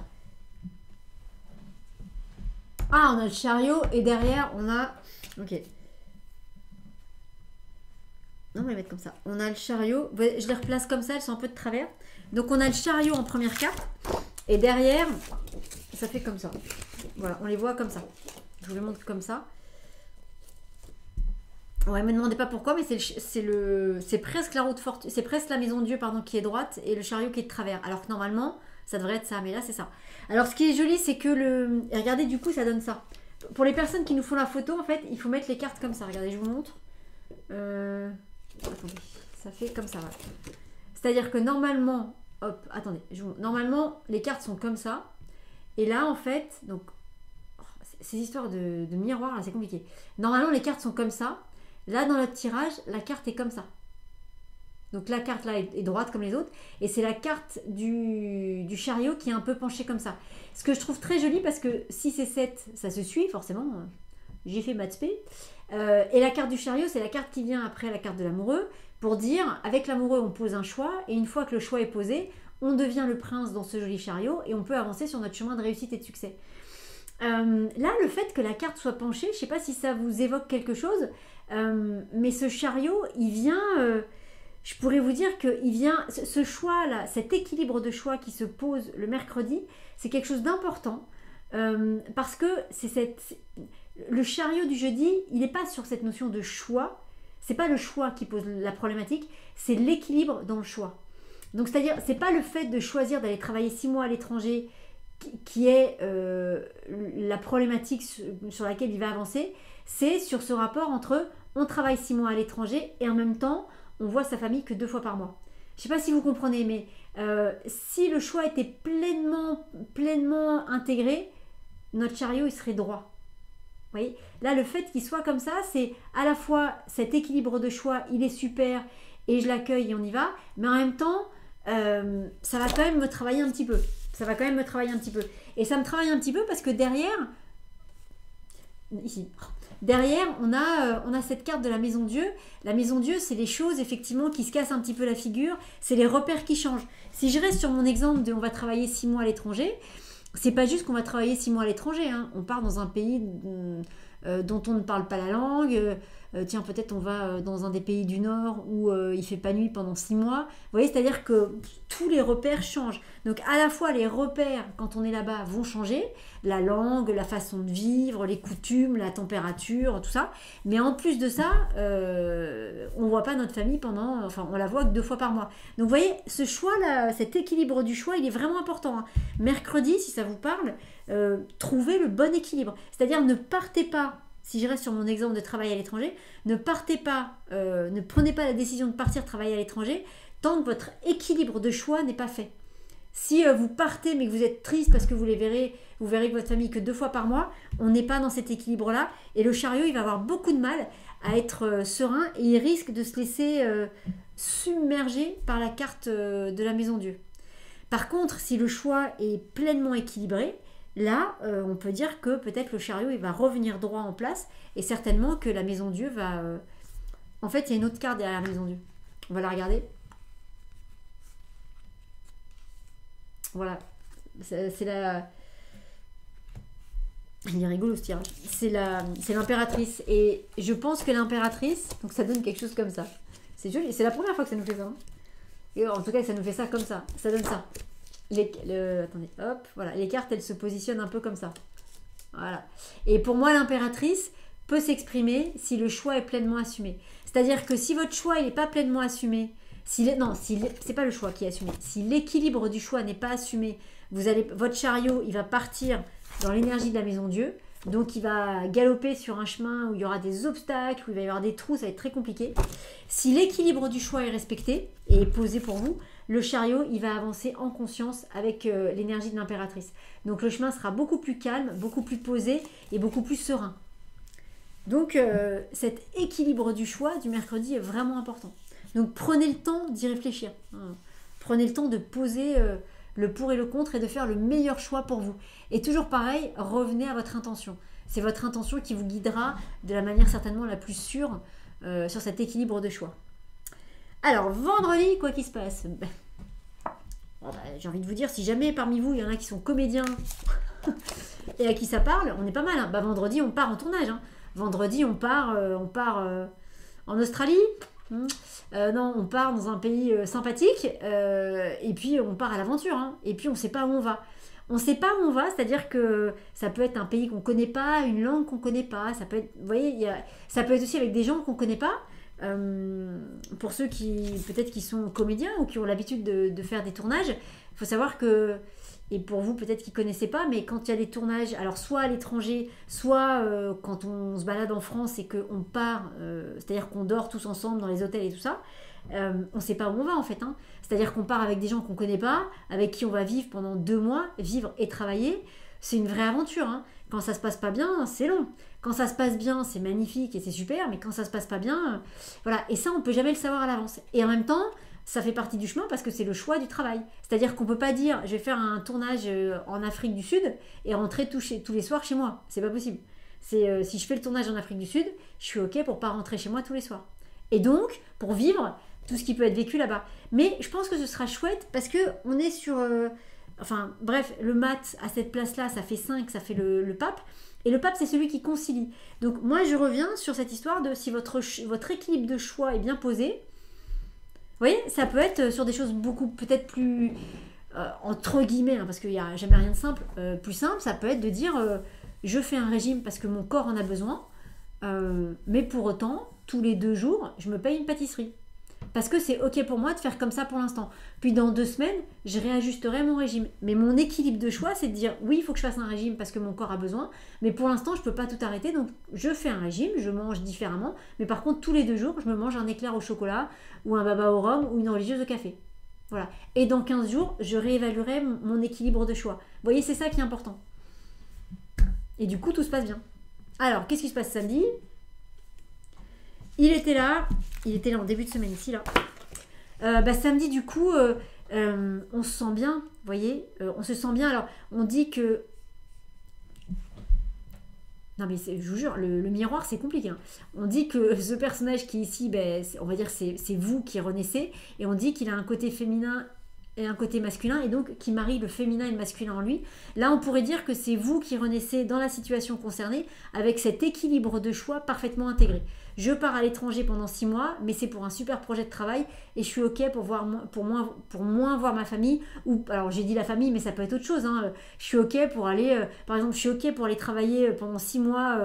[SPEAKER 1] Ah, on a le chariot et derrière, on a... Ok. Non, on va les mettre comme ça. On a le chariot. Je les replace comme ça, elles sont un peu de travers. Donc, on a le chariot en première carte. Et derrière, ça fait comme ça. Voilà, on les voit comme ça. Je vous les montre comme ça. Ouais, me demandez pas pourquoi, mais c'est presque la route fortune. C'est presque la maison de Dieu, pardon, qui est droite et le chariot qui est de travers. Alors que normalement... ça devrait être ça, mais là c'est ça. Alors ce qui est joli, c'est que regardez, du coup ça donne ça. Pour les personnes qui nous font la photo, en fait, il faut mettre les cartes comme ça. Regardez, je vous montre. Attendez, ça fait comme ça. Voilà. C'est-à-dire que normalement, hop, attendez, normalement les cartes sont comme ça. Et là en fait, donc ces histoires de miroir là, c'est compliqué. Normalement les cartes sont comme ça. Là dans notre tirage, la carte est comme ça. Donc la carte là est droite comme les autres. Et c'est la carte du chariot qui est un peu penchée comme ça. Ce que je trouve très joli parce que 6 et 7, ça se suit forcément. J'ai fait maths P. Et la carte du chariot, c'est la carte qui vient après la carte de l'amoureux. Pour dire, avec l'amoureux, on pose un choix. Et une fois que le choix est posé, on devient le prince dans ce joli chariot. Et on peut avancer sur notre chemin de réussite et de succès. Là, le fait que la carte soit penchée, je ne sais pas si ça vous évoque quelque chose. Mais ce chariot, il vient... je pourrais vous dire qu'il vient, ce choix-là, cet équilibre de choix qui se pose le mercredi, c'est quelque chose d'important parce que le chariot du jeudi, il n'est pas sur cette notion de choix. C'est pas le choix qui pose la problématique, c'est l'équilibre dans le choix. Donc c'est-à-dire, c'est pas le fait de choisir d'aller travailler 6 mois à l'étranger qui est la problématique sur laquelle il va avancer. C'est sur ce rapport entre on travaille 6 mois à l'étranger et en même temps on voit sa famille que 2 fois par mois. Je ne sais pas si vous comprenez, mais si le choix était pleinement intégré, notre chariot, il serait droit. Vous voyez? Là, le fait qu'il soit comme ça, c'est à la fois cet équilibre de choix, il est super, et je l'accueille et on y va, mais en même temps, ça va quand même me travailler un petit peu. Et ça me travaille un petit peu parce que derrière, ici... Derrière, on a cette carte de la maison Dieu. La maison Dieu, c'est les choses effectivement qui se cassent un petit peu la figure. C'est les repères qui changent. Si je reste sur mon exemple de on va travailler 6 mois à l'étranger, c'est pas juste qu'on va travailler 6 mois à l'étranger. On part dans un pays dont on ne parle pas la langue. Tiens, peut-être on va dans un des pays du Nord où il fait pas nuit pendant 6 mois. Vous voyez, c'est-à-dire que tous les repères changent. Donc à la fois les repères, quand on est là-bas, vont changer. La langue, la façon de vivre, les coutumes, la température, tout ça. Mais en plus de ça, on voit pas notre famille on la voit que 2 fois par mois. Donc vous voyez, ce choix-là, cet équilibre du choix, il est vraiment important. Mercredi, si ça vous parle, trouvez le bon équilibre. C'est-à-dire ne partez pas. Si je reste sur mon exemple de travail à l'étranger, ne prenez pas la décision de partir travailler à l'étranger tant que votre équilibre de choix n'est pas fait. Si vous partez mais que vous êtes triste parce que vous verrez que votre famille que 2 fois par mois, on n'est pas dans cet équilibre-là et le chariot, il va avoir beaucoup de mal à être serein et il risque de se laisser submerger par la carte de la maison Dieu. Par contre, si le choix est pleinement équilibré, là, on peut dire que peut-être le chariot, il va revenir droit en place et certainement que la maison Dieu va... En fait, il y a une autre carte derrière la maison Dieu. On va la regarder. Voilà. C'est la... Il est rigolo ce tirage. C'est l'impératrice. Et je pense que l'impératrice... Donc ça donne quelque chose comme ça. C'est joli. C'est la première fois que ça nous fait ça. Et en tout cas, ça nous fait ça comme ça. Ça donne ça. Attendez, hop, voilà, les cartes elles se positionnent un peu comme ça. Voilà. Et pour moi l'impératrice, peut s'exprimer si le choix est pleinement assumé. C'est-à-dire que si votre choix n'est pas pleinement assumé, c'est pas le choix qui est assumé. Si l'équilibre du choix n'est pas assumé, votre chariot, il va partir dans l'énergie de la maison Dieu. Donc il va galoper sur un chemin où il y aura des obstacles, où il va y avoir des trous, ça va être très compliqué. Si l'équilibre du choix est respecté et est posé pour vous, le chariot, il va avancer en conscience avec l'énergie de l'impératrice. Donc le chemin sera beaucoup plus calme, beaucoup plus posé et beaucoup plus serein. Donc cet équilibre du choix du mercredi est vraiment important. Donc prenez le temps d'y réfléchir. Prenez le temps de poser le pour et le contre et de faire le meilleur choix pour vous. Et toujours pareil, revenez à votre intention. C'est votre intention qui vous guidera de la manière certainement la plus sûre sur cet équilibre de choix. Alors, vendredi, quoi qu'il se passe, j'ai envie de vous dire, si jamais parmi vous, il y en a qui sont comédiens et à qui ça parle, on est pas mal. Hein. Vendredi, on part en tournage. Hein. Vendredi, on part en Australie. Non, on part dans un pays sympathique et puis on part à l'aventure. Hein. Et puis, on ne sait pas où on va. On ne sait pas où on va, c'est-à-dire que ça peut être un pays qu'on ne connaît pas, une langue qu'on ne connaît pas. Ça peut être, vous voyez, ça peut être aussi avec des gens qu'on ne connaît pas. Pour ceux qui peut-être qui sont comédiens ou qui ont l'habitude de faire des tournages, il faut savoir que, et pour vous peut-être qui ne connaissez pas, mais quand il y a des tournages, alors soit à l'étranger, soit quand on se balade en France et qu'on part, c'est-à-dire qu'on dort tous ensemble dans les hôtels et tout ça, on ne sait pas où on va en fait. Hein. C'est-à-dire qu'on part avec des gens qu'on ne connaît pas, avec qui on va vivre pendant 2 mois, vivre et travailler. C'est une vraie aventure. Hein. Quand ça se passe pas bien, c'est long. Quand ça se passe bien, c'est magnifique et c'est super, mais quand ça se passe pas bien, voilà. Et ça, on peut jamais le savoir à l'avance. Et en même temps, ça fait partie du chemin parce que c'est le choix du travail. C'est-à-dire qu'on peut pas dire, je vais faire un tournage en Afrique du Sud et rentrer tous les soirs chez moi. C'est pas possible. C'est si je fais le tournage en Afrique du Sud, je suis ok pour pas rentrer chez moi tous les soirs. Et donc, pour vivre tout ce qui peut être vécu là-bas. Mais je pense que ce sera chouette parce que on est sur enfin, bref, le mat à cette place-là, ça fait 5, ça fait le pape. Et le pape, c'est celui qui concilie. Donc, moi, je reviens sur cette histoire de si votre équilibre de choix est bien posé. Vous voyez, ça peut être sur des choses beaucoup, peut-être plus, entre guillemets, hein, parce qu'il n'y a jamais rien de simple, plus simple, ça peut être de dire, je fais un régime parce que mon corps en a besoin, mais pour autant, tous les 2 jours, je me paye une pâtisserie. Parce que c'est ok pour moi de faire comme ça pour l'instant. Puis dans 2 semaines, je réajusterai mon régime. Mais mon équilibre de choix, c'est de dire oui, il faut que je fasse un régime parce que mon corps a besoin. Mais pour l'instant, je ne peux pas tout arrêter. Donc je fais un régime, je mange différemment. Mais par contre, tous les 2 jours, je me mange un éclair au chocolat ou un baba au rhum ou une religieuse au café. Voilà. Et dans 15 jours, je réévaluerai mon équilibre de choix. Vous voyez, c'est ça qui est important. Et du coup, tout se passe bien. Alors, qu'est-ce qui se passe samedi ? Il était là en début de semaine ici, là. Samedi, du coup, on se sent bien, vous voyez, on se sent bien. Alors, on dit que... Non, mais je vous jure, le miroir, c'est compliqué. Hein. On dit que ce personnage qui est ici, on va dire c'est vous qui renaissez, et on dit qu'il a un côté féminin et un côté masculin, et donc qui marie le féminin et le masculin en lui. Là, on pourrait dire que c'est vous qui renaissez dans la situation concernée, avec cet équilibre de choix parfaitement intégré. Je pars à l'étranger pendant 6 mois, mais c'est pour un super projet de travail et je suis ok pour moins voir ma famille. Ou alors j'ai dit la famille, mais ça peut être autre chose. Hein. Je suis ok pour aller, par exemple, je suis ok pour aller travailler pendant 6 mois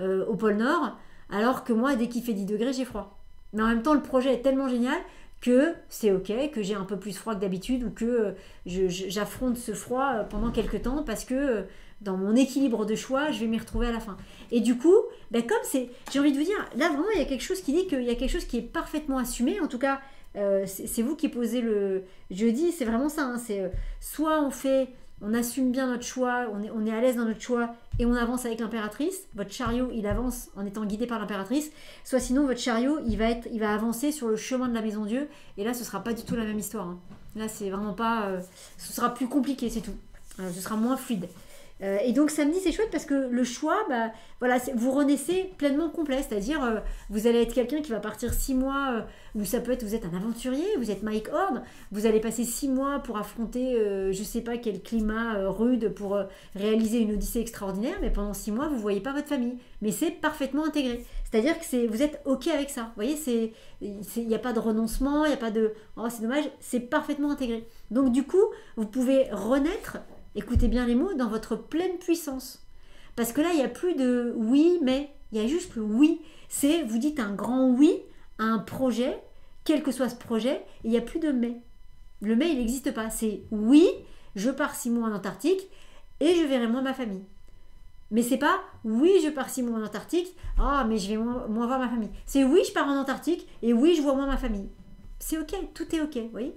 [SPEAKER 1] au pôle Nord, alors que moi, dès qu'il fait 10 degrés, j'ai froid. Mais en même temps, le projet est tellement génial que c'est ok, que j'ai un peu plus froid que d'habitude ou que j'affronte ce froid pendant quelques temps parce que dans mon équilibre de choix, je vais m'y retrouver à la fin. Et du coup, comme c'est, j'ai envie de vous dire, là vraiment, il y a quelque chose qui dit qu'il y a quelque chose qui est parfaitement assumé. En tout cas, c'est vous qui posez le jeudi, c'est vraiment ça. Hein, c'est soit on assume bien notre choix, on est à l'aise dans notre choix et on avance avec l'impératrice. Votre chariot, il avance en étant guidé par l'impératrice. Soit sinon, votre chariot, il va avancer sur le chemin de la maison Dieu. Et là, ce sera pas du tout la même histoire. Hein. Là, c'est vraiment pas... ce sera plus compliqué, c'est tout. Ce sera moins fluide. Et donc samedi c'est chouette parce que le choix, voilà, vous renaissez pleinement complet, c'est-à-dire vous allez être quelqu'un qui va partir 6 mois, ou ça peut être vous êtes un aventurier, vous êtes Mike Horn, vous allez passer 6 mois pour affronter je sais pas quel climat rude pour réaliser une odyssée extraordinaire, mais pendant 6 mois vous voyez pas votre famille, mais c'est parfaitement intégré, c'est-à-dire que vous êtes ok avec ça, vous voyez, il n'y a pas de renoncement, il n'y a pas de oh c'est dommage, c'est parfaitement intégré, donc du coup vous pouvez renaître. Écoutez bien les mots, dans votre pleine puissance. Parce que là, il n'y a plus de oui, mais. Il il y a juste le oui. C'est, vous dites un grand oui à un projet, quel que soit ce projet, et il n'y a plus de mais. Le mais, il n'existe pas. C'est oui, je pars 6 mois en Antarctique et je verrai moins ma famille. Mais c'est pas oui, je pars 6 mois en Antarctique, ah, mais je vais moins voir ma famille. C'est oui, je pars en Antarctique et oui, je vois moins ma famille. C'est ok, tout est ok, vous voyez.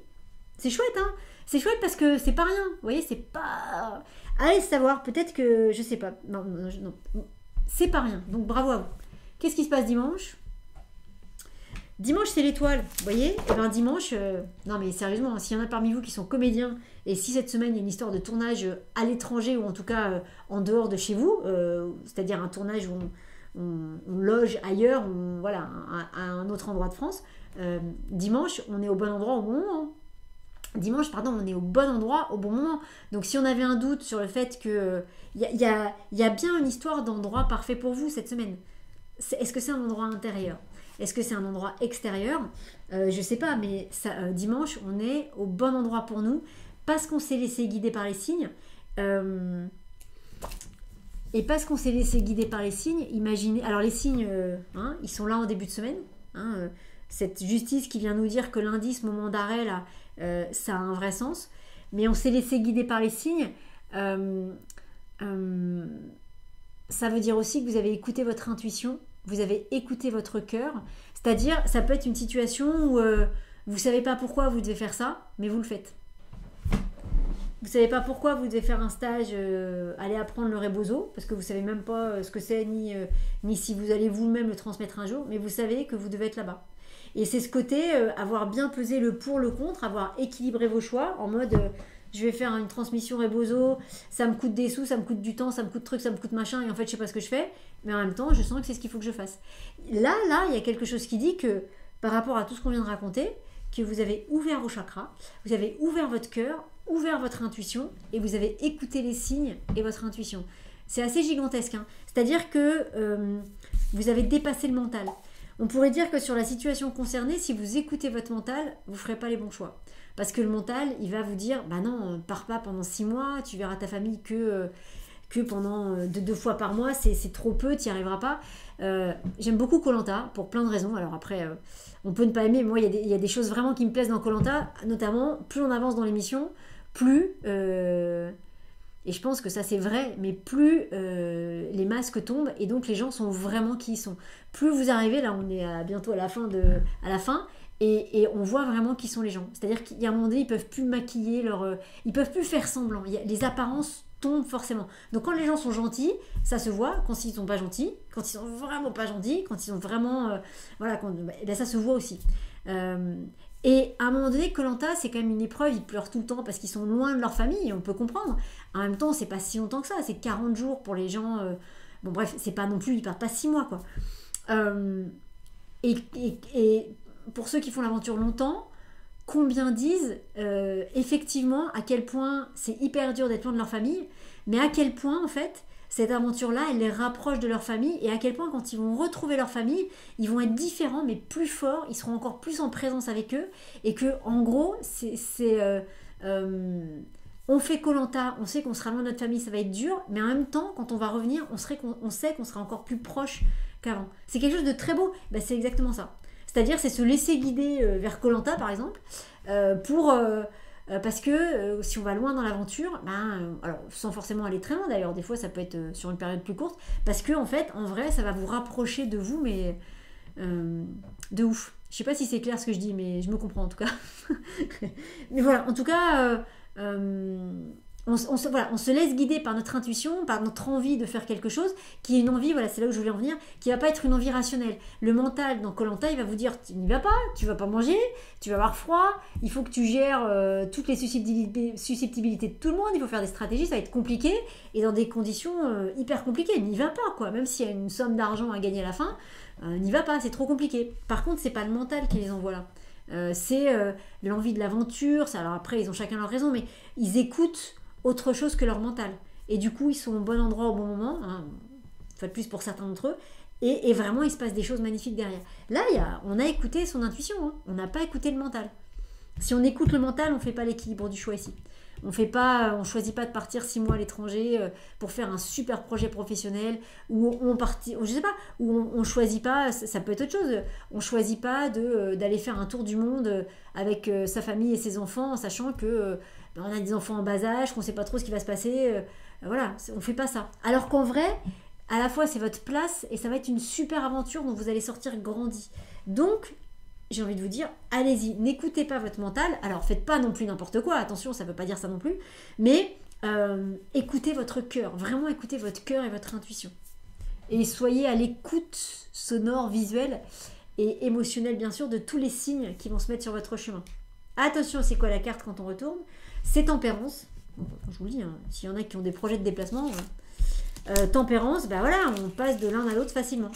[SPEAKER 1] C'est chouette, hein. C'est chouette parce que c'est pas rien, vous voyez, c'est pas... Allez savoir, peut-être que, je sais pas, non, c'est pas rien, donc bravo à vous. Qu'est-ce qui se passe dimanche? Dimanche, c'est l'étoile, vous voyez. Et bien dimanche, non mais sérieusement, s'il y en a parmi vous qui sont comédiens, et si cette semaine il y a une histoire de tournage à l'étranger, ou en tout cas en dehors de chez vous, c'est-à-dire un tournage où on loge ailleurs, voilà, à un autre endroit de France, dimanche, on est au bon endroit au bon moment. Dimanche, pardon, on est au bon endroit au bon moment. Donc si on avait un doute sur le fait que il y a bien une histoire d'endroit parfait pour vous cette semaine. Est-ce que c'est un endroit intérieur? Est-ce que c'est un endroit extérieur? Je sais pas, mais dimanche, on est au bon endroit pour nous parce qu'on s'est laissé guider par les signes. Et parce qu'on s'est laissé guider par les signes, imaginez... Alors les signes, ils sont là en début de semaine. Cette justice qui vient nous dire que lundi, ce moment d'arrêt, là, ça a un vrai sens. Mais on s'est laissé guider par les signes. Ça veut dire aussi que vous avez écouté votre intuition, vous avez écouté votre cœur. C'est-à-dire, ça peut être une situation où vous ne savez pas pourquoi vous devez faire ça, mais vous le faites. Vous ne savez pas pourquoi vous devez faire un stage, aller apprendre le rebozo, parce que vous ne savez même pas ce que c'est, ni si vous allez vous-même le transmettre un jour, mais vous savez que vous devez être là-bas. Et c'est ce côté, avoir bien pesé le pour, le contre, avoir équilibré vos choix, en mode, je vais faire une transmission rebozo, ça me coûte des sous, ça me coûte du temps, ça me coûte truc, ça me coûte machin, et en fait, je ne sais pas ce que je fais, mais en même temps, je sens que c'est ce qu'il faut que je fasse. Là, il y a quelque chose qui dit que, par rapport à tout ce qu'on vient de raconter, que vous avez ouvert vos chakras, vous avez ouvert votre cœur, ouvert votre intuition et vous avez écouté les signes et votre intuition. C'est assez gigantesque, hein. C'est-à-dire que vous avez dépassé le mental. On pourrait dire que sur la situation concernée, si vous écoutez votre mental, vous ne ferez pas les bons choix. Parce que le mental, il va vous dire, bah non, pars pas pendant 6 mois, tu verras ta famille que pendant 2 fois par mois, c'est trop peu, tu n'y arriveras pas. J'aime beaucoup Koh Lanta pour plein de raisons. Alors après, on peut ne pas aimer, mais moi, il y a des choses vraiment qui me plaisent dans Koh Lanta, notamment, plus on avance dans l'émission, plus, et je pense que ça c'est vrai, mais plus les masques tombent et donc les gens sont vraiment qui ils sont. Plus vous arrivez, là on est bientôt à la fin, et on voit vraiment qui sont les gens. C'est-à-dire qu'il y a un moment donné, ils peuvent plus maquiller ils peuvent plus faire semblant. Les apparences tombent forcément. Donc quand les gens sont gentils, ça se voit. Quand ils sont pas gentils, quand ils sont vraiment pas gentils, quand ils sont vraiment, ça se voit aussi. Et à un moment donné, Koh Lanta, c'est quand même une épreuve, ils pleurent tout le temps parce qu'ils sont loin de leur famille, et on peut comprendre. En même temps, c'est pas si longtemps que ça, c'est 40 jours pour les gens. Bon bref, c'est pas non plus, ils partent pas 6 mois quoi. Et pour ceux qui font l'aventure longtemps, combien disent effectivement à quel point c'est hyper dur d'être loin de leur famille, mais à quel point en fait cette aventure-là, elle les rapproche de leur famille, et à quel point quand ils vont retrouver leur famille, ils vont être différents mais plus forts, ils seront encore plus en présence avec eux, et que en gros, on fait Koh Lanta, on sait qu'on sera loin de notre famille, ça va être dur, mais en même temps, quand on va revenir, on sait qu'on sera encore plus proche qu'avant. C'est quelque chose de très beau, ben, c'est exactement ça. C'est-à-dire, c'est se laisser guider vers Koh Lanta, par exemple, parce que si on va loin dans l'aventure, alors sans forcément aller très loin d'ailleurs, des fois ça peut être sur une période plus courte, parce que en fait, en vrai, ça va vous rapprocher de vous, mais de ouf. Je sais pas si c'est clair ce que je dis, mais je me comprends en tout cas. Mais voilà, en tout cas, on se laisse guider par notre intuition, par notre envie de faire quelque chose, qui est une envie, voilà, c'est là où je voulais en venir, qui va pas être une envie rationnelle. Le mental, dans Koh Lanta, il va vous dire, tu n'y vas pas, tu vas pas manger, tu vas avoir froid, il faut que tu gères toutes les susceptibilité de tout le monde, il faut faire des stratégies, ça va être compliqué, et dans des conditions hyper compliquées, n'y va pas, quoi. Même s'il y a une somme d'argent à gagner à la fin, n'y va pas, c'est trop compliqué. Par contre, c'est pas le mental qui les envoie là. C'est l'envie de l'aventure, alors après, ils ont chacun leur raison, mais ils écoutent autre chose que leur mental. Et du coup, ils sont au bon endroit au bon moment, hein, enfin plus pour certains d'entre eux, et vraiment, il se passe des choses magnifiques derrière. Là, on a écouté son intuition, hein, on n'a pas écouté le mental. Si on écoute le mental, on ne fait pas l'équilibre du choix ici. On choisit pas de partir 6 mois à l'étranger pour faire un super projet professionnel ou je sais pas, ou on choisit pas, ça peut être autre chose. On choisit pas d'aller faire un tour du monde avec sa famille et ses enfants, en sachant que on a des enfants en bas âge, qu'on sait pas trop ce qui va se passer. Voilà, on fait pas ça. Alors qu'en vrai, à la fois c'est votre place et ça va être une super aventure dont vous allez sortir grandi. Donc j'ai envie de vous dire, allez-y, n'écoutez pas votre mental. Alors, faites pas non plus n'importe quoi, attention, ça ne veut pas dire ça non plus. Mais écoutez votre cœur, vraiment écoutez votre cœur et votre intuition. Et soyez à l'écoute sonore, visuelle et émotionnelle, bien sûr, de tous les signes qui vont se mettre sur votre chemin. Attention, c'est quoi la carte quand on retourne? C'est tempérance. Bon, je vous le dis, hein, s'il y en a qui ont des projets de déplacement, tempérance, ben voilà, on passe de l'un à l'autre facilement.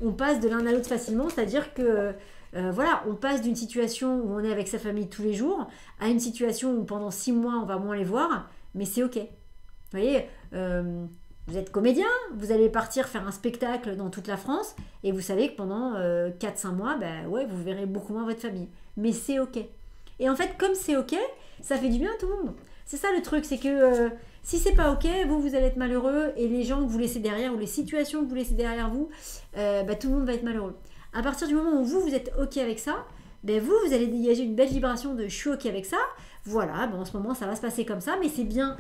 [SPEAKER 1] On passe de l'un à l'autre facilement, c'est-à-dire que voilà, on passe d'une situation où on est avec sa famille tous les jours à une situation où pendant 6 mois on va moins les voir, mais c'est ok. Vous voyez, vous êtes comédien, vous allez partir faire un spectacle dans toute la France et vous savez que pendant 4-5 mois, ben ouais, vous verrez beaucoup moins votre famille. Mais c'est ok. Et en fait, comme c'est ok, ça fait du bien à tout le monde. C'est ça le truc, c'est que si c'est pas ok, vous allez être malheureux et les gens que vous laissez derrière ou les situations que vous laissez derrière vous, tout le monde va être malheureux. À partir du moment où vous êtes ok avec ça, vous allez dégager une belle vibration de je suis ok avec ça. Voilà, en ce moment ça va se passer comme ça, mais c'est bien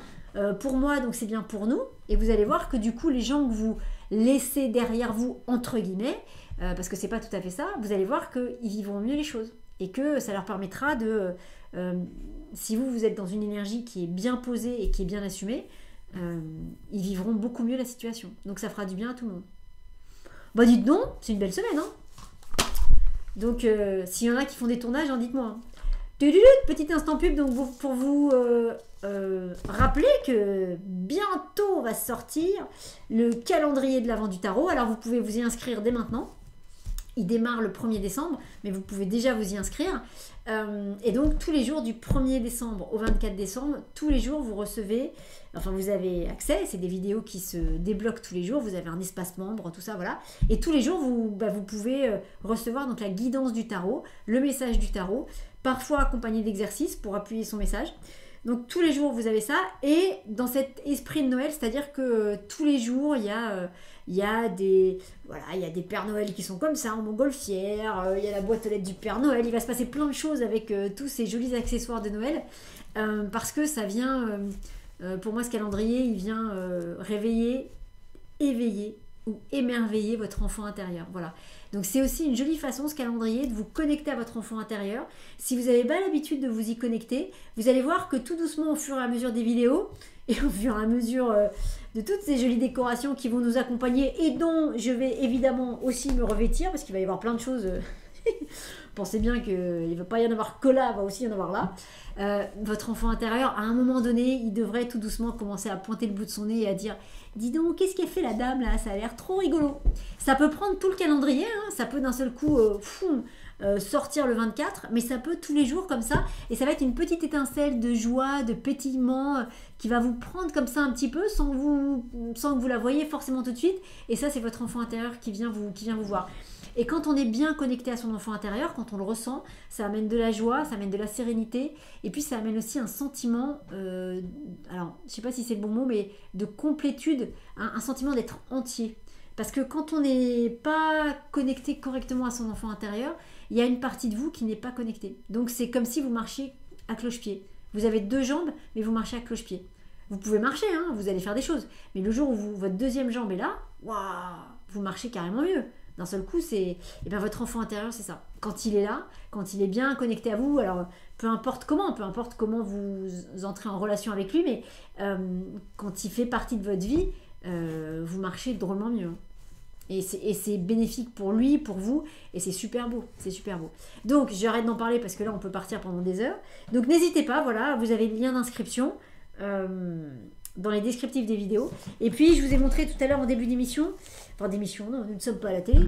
[SPEAKER 1] pour moi, donc c'est bien pour nous. Et vous allez voir que du coup, les gens que vous laissez derrière vous, entre guillemets, parce que c'est pas tout à fait ça, vous allez voir qu'ils vivront mieux les choses. Et que ça leur permettra de... si vous êtes dans une énergie qui est bien posée et qui est bien assumée, ils vivront beaucoup mieux la situation. Donc ça fera du bien à tout le monde. Bah dites donc, c'est une belle semaine, hein. Donc s'il y en a qui font des tournages, dites-moi. Hein. Petit instant pub donc pour vous rappeler que bientôt va sortir le calendrier de l'Avent du Tarot. Alors vous pouvez vous y inscrire dès maintenant. Il démarre le 1er décembre, mais vous pouvez déjà vous y inscrire. Et donc, tous les jours du 1er décembre au 24 décembre, tous les jours, vous recevez, enfin, vous avez accès, c'est des vidéos qui se débloquent tous les jours, vous avez un espace membre, tout ça, voilà. Et tous les jours, vous pouvez recevoir donc la guidance du tarot, le message du tarot, parfois accompagné d'exercices pour appuyer son message. Donc, tous les jours, vous avez ça. Et dans cet esprit de Noël, c'est-à-dire que tous les jours, il y a des Pères Noël qui sont comme ça en montgolfière, il y a la boîte aux lettres du Père Noël, il va se passer plein de choses avec tous ces jolis accessoires de Noël, parce que ça vient, pour moi ce calendrier, il vient réveiller, éveiller ou émerveiller votre enfant intérieur, voilà. Donc c'est aussi une jolie façon, ce calendrier, de vous connecter à votre enfant intérieur. Si vous n'avez pas l'habitude de vous y connecter, vous allez voir que tout doucement, au fur et à mesure des vidéos, et au fur et à mesure de toutes ces jolies décorations qui vont nous accompagner et dont je vais évidemment aussi me revêtir, parce qu'il va y avoir plein de choses. Pensez bien qu'il ne va pas y en avoir que là, il va aussi y en avoir là. Votre enfant intérieur, à un moment donné, il devrait tout doucement commencer à pointer le bout de son nez et à dire « Dis donc, qu'est-ce qu'elle fait la dame là? Ça a l'air trop rigolo !» Ça peut prendre tout le calendrier, hein, ça peut d'un seul coup sortir le 24, mais ça peut tous les jours comme ça, et ça va être une petite étincelle de joie, de pétillement qui va vous prendre comme ça un petit peu sans que vous la voyez forcément tout de suite, et ça c'est votre enfant intérieur qui vient vous voir. Et quand on est bien connecté à son enfant intérieur, quand on le ressent, ça amène de la joie, ça amène de la sérénité, et puis ça amène aussi un sentiment, alors je sais pas si c'est le bon mot, mais de complétude, un sentiment d'être entier. Parce que quand on n'est pas connecté correctement à son enfant intérieur, il y a une partie de vous qui n'est pas connectée. Donc c'est comme si vous marchiez à cloche-pied. Vous avez 2 jambes, mais vous marchez à cloche-pied. Vous pouvez marcher, hein, vous allez faire des choses. Mais le jour où votre deuxième jambe est là, waouh, vous marchez carrément mieux. D'un seul coup, c'est votre enfant intérieur, c'est ça. Quand il est là, quand il est bien connecté à vous, alors peu importe comment vous entrez en relation avec lui, mais quand il fait partie de votre vie, vous marchez drôlement mieux. Et c'est bénéfique pour lui, pour vous, et c'est super beau, c'est super beau. Donc j'arrête d'en parler parce que là on peut partir pendant des heures. Donc n'hésitez pas, voilà, vous avez le lien d'inscription dans les descriptifs des vidéos. Et puis je vous ai montré tout à l'heure en début d'émission, enfin d'émission, non, nous ne sommes pas à la télé.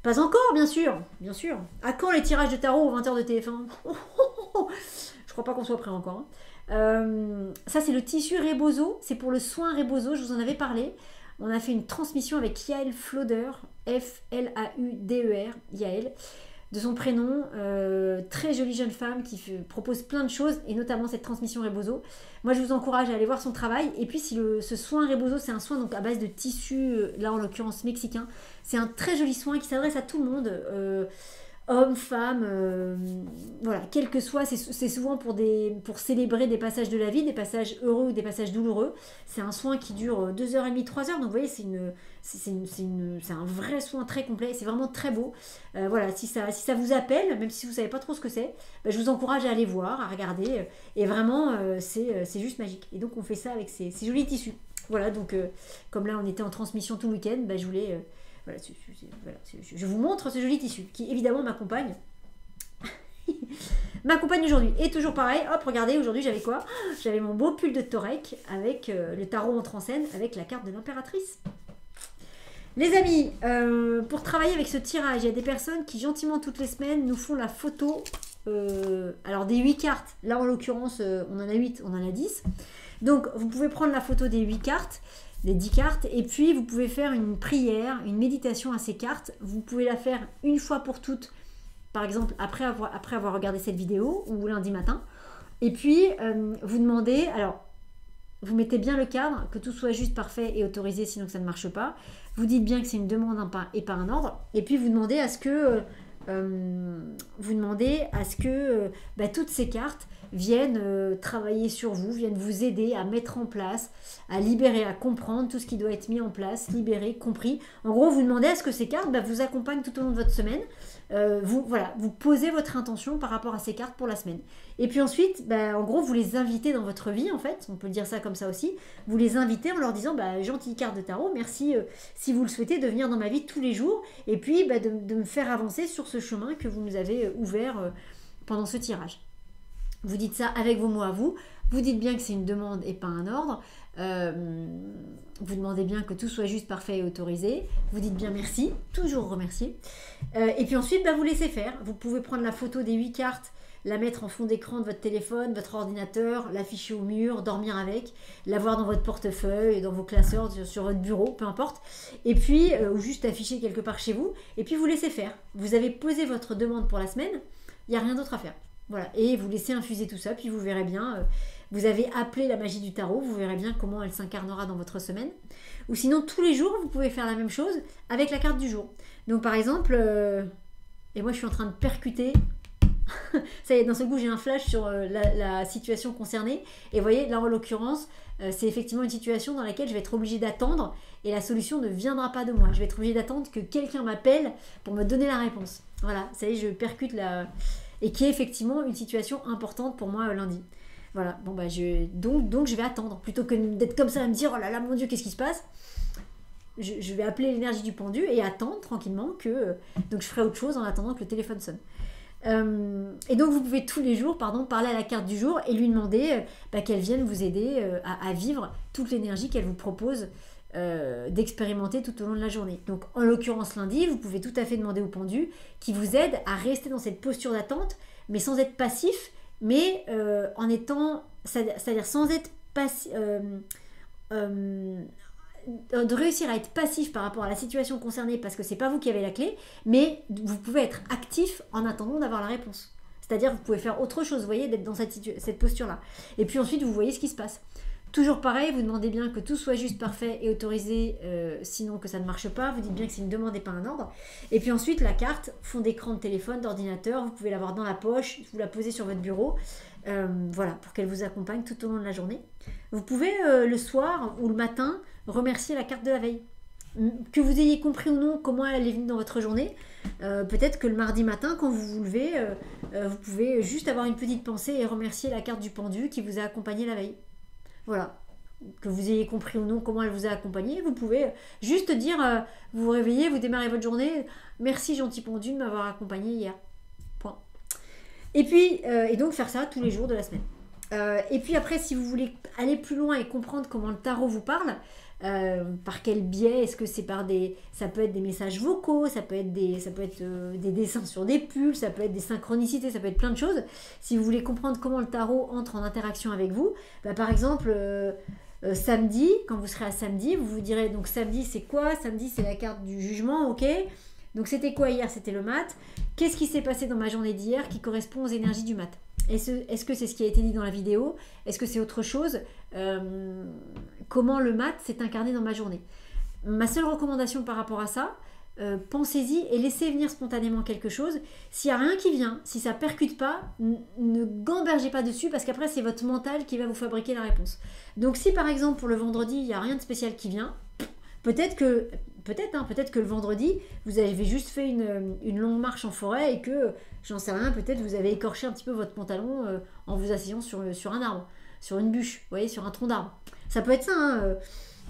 [SPEAKER 1] Pas encore, bien sûr, bien sûr. À quand les tirages de tarot aux 20h de TF1? Je crois pas qu'on soit prêt encore. Ça c'est le tissu Rebozo, c'est pour le soin Rebozo, je vous en avais parlé. On a fait une transmission avec Yael Flauder, Flauder, Yael. de son prénom, très jolie jeune femme qui propose plein de choses, et notamment cette transmission Rebozo. Moi, je vous encourage à aller voir son travail. Et puis, si ce soin Rebozo, c'est un soin donc à base de tissu, là en l'occurrence mexicain, c'est un très joli soin qui s'adresse à tout le monde. Hommes, femmes, voilà, quel que soit, c'est souvent pour célébrer des passages de la vie, des passages heureux ou des passages douloureux. C'est un soin qui dure 2h30, 3h, donc vous voyez, c'est un vrai soin très complet, c'est vraiment très beau. Voilà, si ça vous appelle, même si vous ne savez pas trop ce que c'est, je vous encourage à aller voir, à regarder, et vraiment, c'est juste magique. Et donc on fait ça avec ces jolis tissus. Voilà, donc comme là on était en transmission tout le week-end, je voulais... Voilà, je vous montre ce joli tissu qui évidemment m'accompagne. M'accompagne aujourd'hui. Et toujours pareil, hop, regardez, aujourd'hui j'avais quoi? J'avais mon beau pull de Torek avec le tarot entre en scène avec la carte de l'impératrice. Les amis, pour travailler avec ce tirage, il y a des personnes qui gentiment toutes les semaines nous font la photo alors des 8 cartes. Là en l'occurrence, on en a 8, on en a 10. Donc vous pouvez prendre la photo des 8 cartes. Les 10 cartes, et puis vous pouvez faire une prière, une méditation à ces cartes. Vous pouvez la faire une fois pour toutes, par exemple après avoir regardé cette vidéo, ou lundi matin, et puis vous demandez, alors vous mettez bien le cadre, que tout soit juste, parfait et autorisé, sinon que ça ne marche pas. Vous dites bien que c'est une demande et pas un ordre, et puis vous demandez à ce que toutes ces cartes viennent travailler sur vous, viennent vous aider à mettre en place, à libérer, à comprendre tout ce qui doit être mis en place, libéré, compris. En gros, vous demandez à ce que ces cartes vous accompagnent tout au long de votre semaine. Vous posez votre intention par rapport à ces cartes pour la semaine. Et puis ensuite, en gros, vous les invitez dans votre vie, en fait, on peut dire ça comme ça aussi. Vous les invitez en leur disant, gentille carte de tarot, merci si vous le souhaitez de venir dans ma vie tous les jours, et puis de me faire avancer sur ce chemin que vous nous avez ouvert pendant ce tirage. Vous dites ça avec vos mots à vous. Vous dites bien que c'est une demande et pas un ordre. Vous demandez bien que tout soit juste, parfait et autorisé. Vous dites bien merci, toujours remercier. Et puis ensuite, vous laissez faire. Vous pouvez prendre la photo des 8 cartes, la mettre en fond d'écran de votre téléphone, votre ordinateur, l'afficher au mur, dormir avec, l'avoir dans votre portefeuille, dans vos classeurs, sur votre bureau, peu importe. Et puis, ou juste afficher quelque part chez vous. Et puis, vous laissez faire. Vous avez posé votre demande pour la semaine. Il n'y a rien d'autre à faire. Voilà, et vous laissez infuser tout ça, puis vous verrez bien, vous avez appelé la magie du tarot, vous verrez bien comment elle s'incarnera dans votre semaine. Ou sinon, tous les jours, vous pouvez faire la même chose avec la carte du jour. Donc par exemple, et moi je suis en train de percuter, ça y est, d'un seul coup j'ai un flash sur la situation concernée, et vous voyez, là en l'occurrence, c'est effectivement une situation dans laquelle je vais être obligée d'attendre, et la solution ne viendra pas de moi. Je vais être obligée d'attendre que quelqu'un m'appelle pour me donner la réponse. Voilà, ça y est, je percute la... et qui est effectivement une situation importante pour moi lundi. Voilà, bon donc je vais attendre, plutôt que d'être comme ça à me dire, oh là là, mon Dieu, qu'est-ce qui se passe? Je vais appeler l'énergie du pendu et attendre tranquillement que... donc je ferai autre chose en attendant que le téléphone sonne. Et donc vous pouvez tous les jours parler à la carte du jour et lui demander qu'elle vienne vous aider à vivre toute l'énergie qu'elle vous propose d'expérimenter tout au long de la journée. Donc en l'occurrence lundi, vous pouvez tout à fait demander au pendu qui vous aide à rester dans cette posture d'attente, mais sans être passif, mais en étant, c'est-à-dire sans être passif, de réussir à être passif par rapport à la situation concernée, parce que c'est pas vous qui avez la clé, mais vous pouvez être actif en attendant d'avoir la réponse. C'est-à-dire vous pouvez faire autre chose, vous voyez, d'être dans cette posture-là. Et puis ensuite, vous voyez ce qui se passe. Toujours pareil, vous demandez bien que tout soit juste, parfait et autorisé, sinon que ça ne marche pas. Vous dites bien que c'est une demande et pas un ordre. Et puis ensuite, la carte, fond d'écran de téléphone, d'ordinateur, vous pouvez l'avoir dans la poche, vous la posez sur votre bureau, voilà, pour qu'elle vous accompagne tout au long de la journée. Vous pouvez, le soir ou le matin, remercier la carte de la veille. Que vous ayez compris ou non comment elle est venue dans votre journée, peut-être que le mardi matin, quand vous vous levez, vous pouvez juste avoir une petite pensée et remercier la carte du pendu qui vous a accompagné la veille. Voilà, que vous ayez compris ou non comment elle vous a accompagné, vous pouvez juste dire, vous vous réveillez, vous démarrez votre journée, merci gentil pendu de m'avoir accompagné hier. Point. Et puis, et donc faire ça tous les jours de la semaine. Et puis après, si vous voulez aller plus loin et comprendre comment le tarot vous parle, par quel biais, est-ce que c'est ça peut être des messages vocaux, ça peut être des dessins sur des pulls, ça peut être des synchronicités, ça peut être plein de choses. Si vous voulez comprendre comment le tarot entre en interaction avec vous, par exemple samedi, quand vous serez à samedi, vous vous direz donc samedi c'est quoi? Samedi c'est la carte du jugement, ok, Donc c'était quoi hier? C'était le mat. Qu'est-ce qui s'est passé dans ma journée d'hier qui correspond aux énergies du mat? Est-ce que c'est ce qui a été dit dans la vidéo? Est-ce que c'est autre chose? Comment le mat s'est incarné dans ma journée? Ma seule recommandation par rapport à ça, pensez-y et laissez venir spontanément quelque chose. S'il n'y a rien qui vient, si ça ne percute pas, ne gambergez pas dessus parce qu'après c'est votre mental qui va vous fabriquer la réponse. Donc si par exemple pour le vendredi, il n'y a rien de spécial qui vient, peut-être que le vendredi, vous avez juste fait une longue marche en forêt et que, j'en sais rien, peut-être vous avez écorché un petit peu votre pantalon en vous asseyant sur un arbre, sur une bûche, vous voyez, sur un tronc d'arbre. Ça peut être ça, hein,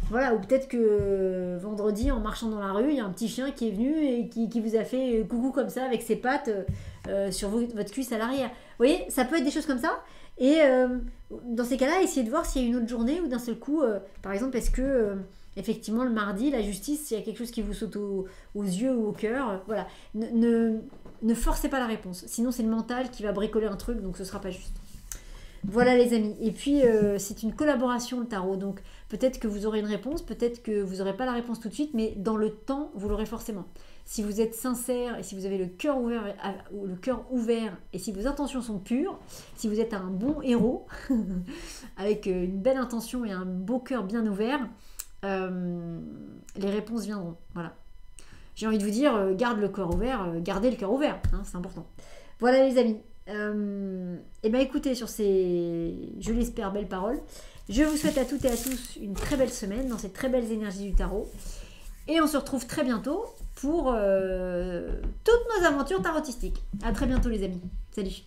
[SPEAKER 1] voilà, ou peut-être que vendredi, en marchant dans la rue, il y a un petit chien qui est venu et qui vous a fait coucou comme ça avec ses pattes sur votre cuisse à l'arrière. Vous voyez, ça peut être des choses comme ça. Et dans ces cas-là, essayez de voir s'il y a une autre journée où d'un seul coup, par exemple, est-ce que effectivement le mardi, la justice, s'il y a quelque chose qui vous saute aux yeux ou au cœur, voilà. Ne forcez pas la réponse. Sinon, c'est le mental qui va bricoler un truc, donc ce ne sera pas juste. Voilà les amis, et puis c'est une collaboration le tarot, donc peut-être que vous aurez une réponse, peut-être que vous n'aurez pas la réponse tout de suite, mais dans le temps, vous l'aurez forcément. Si vous êtes sincère et si vous avez le cœur ouvert et si vos intentions sont pures, si vous êtes un bon héros, avec une belle intention et un beau cœur bien ouvert, les réponses viendront, voilà. J'ai envie de vous dire, gardez le cœur ouvert, hein, c'est important. Voilà les amis. Et bien écoutez, sur ces, je l'espère, belles paroles, je vous souhaite à toutes et à tous une très belle semaine dans ces très belles énergies du tarot et on se retrouve très bientôt pour toutes nos aventures tarotistiques. À très bientôt les amis, salut.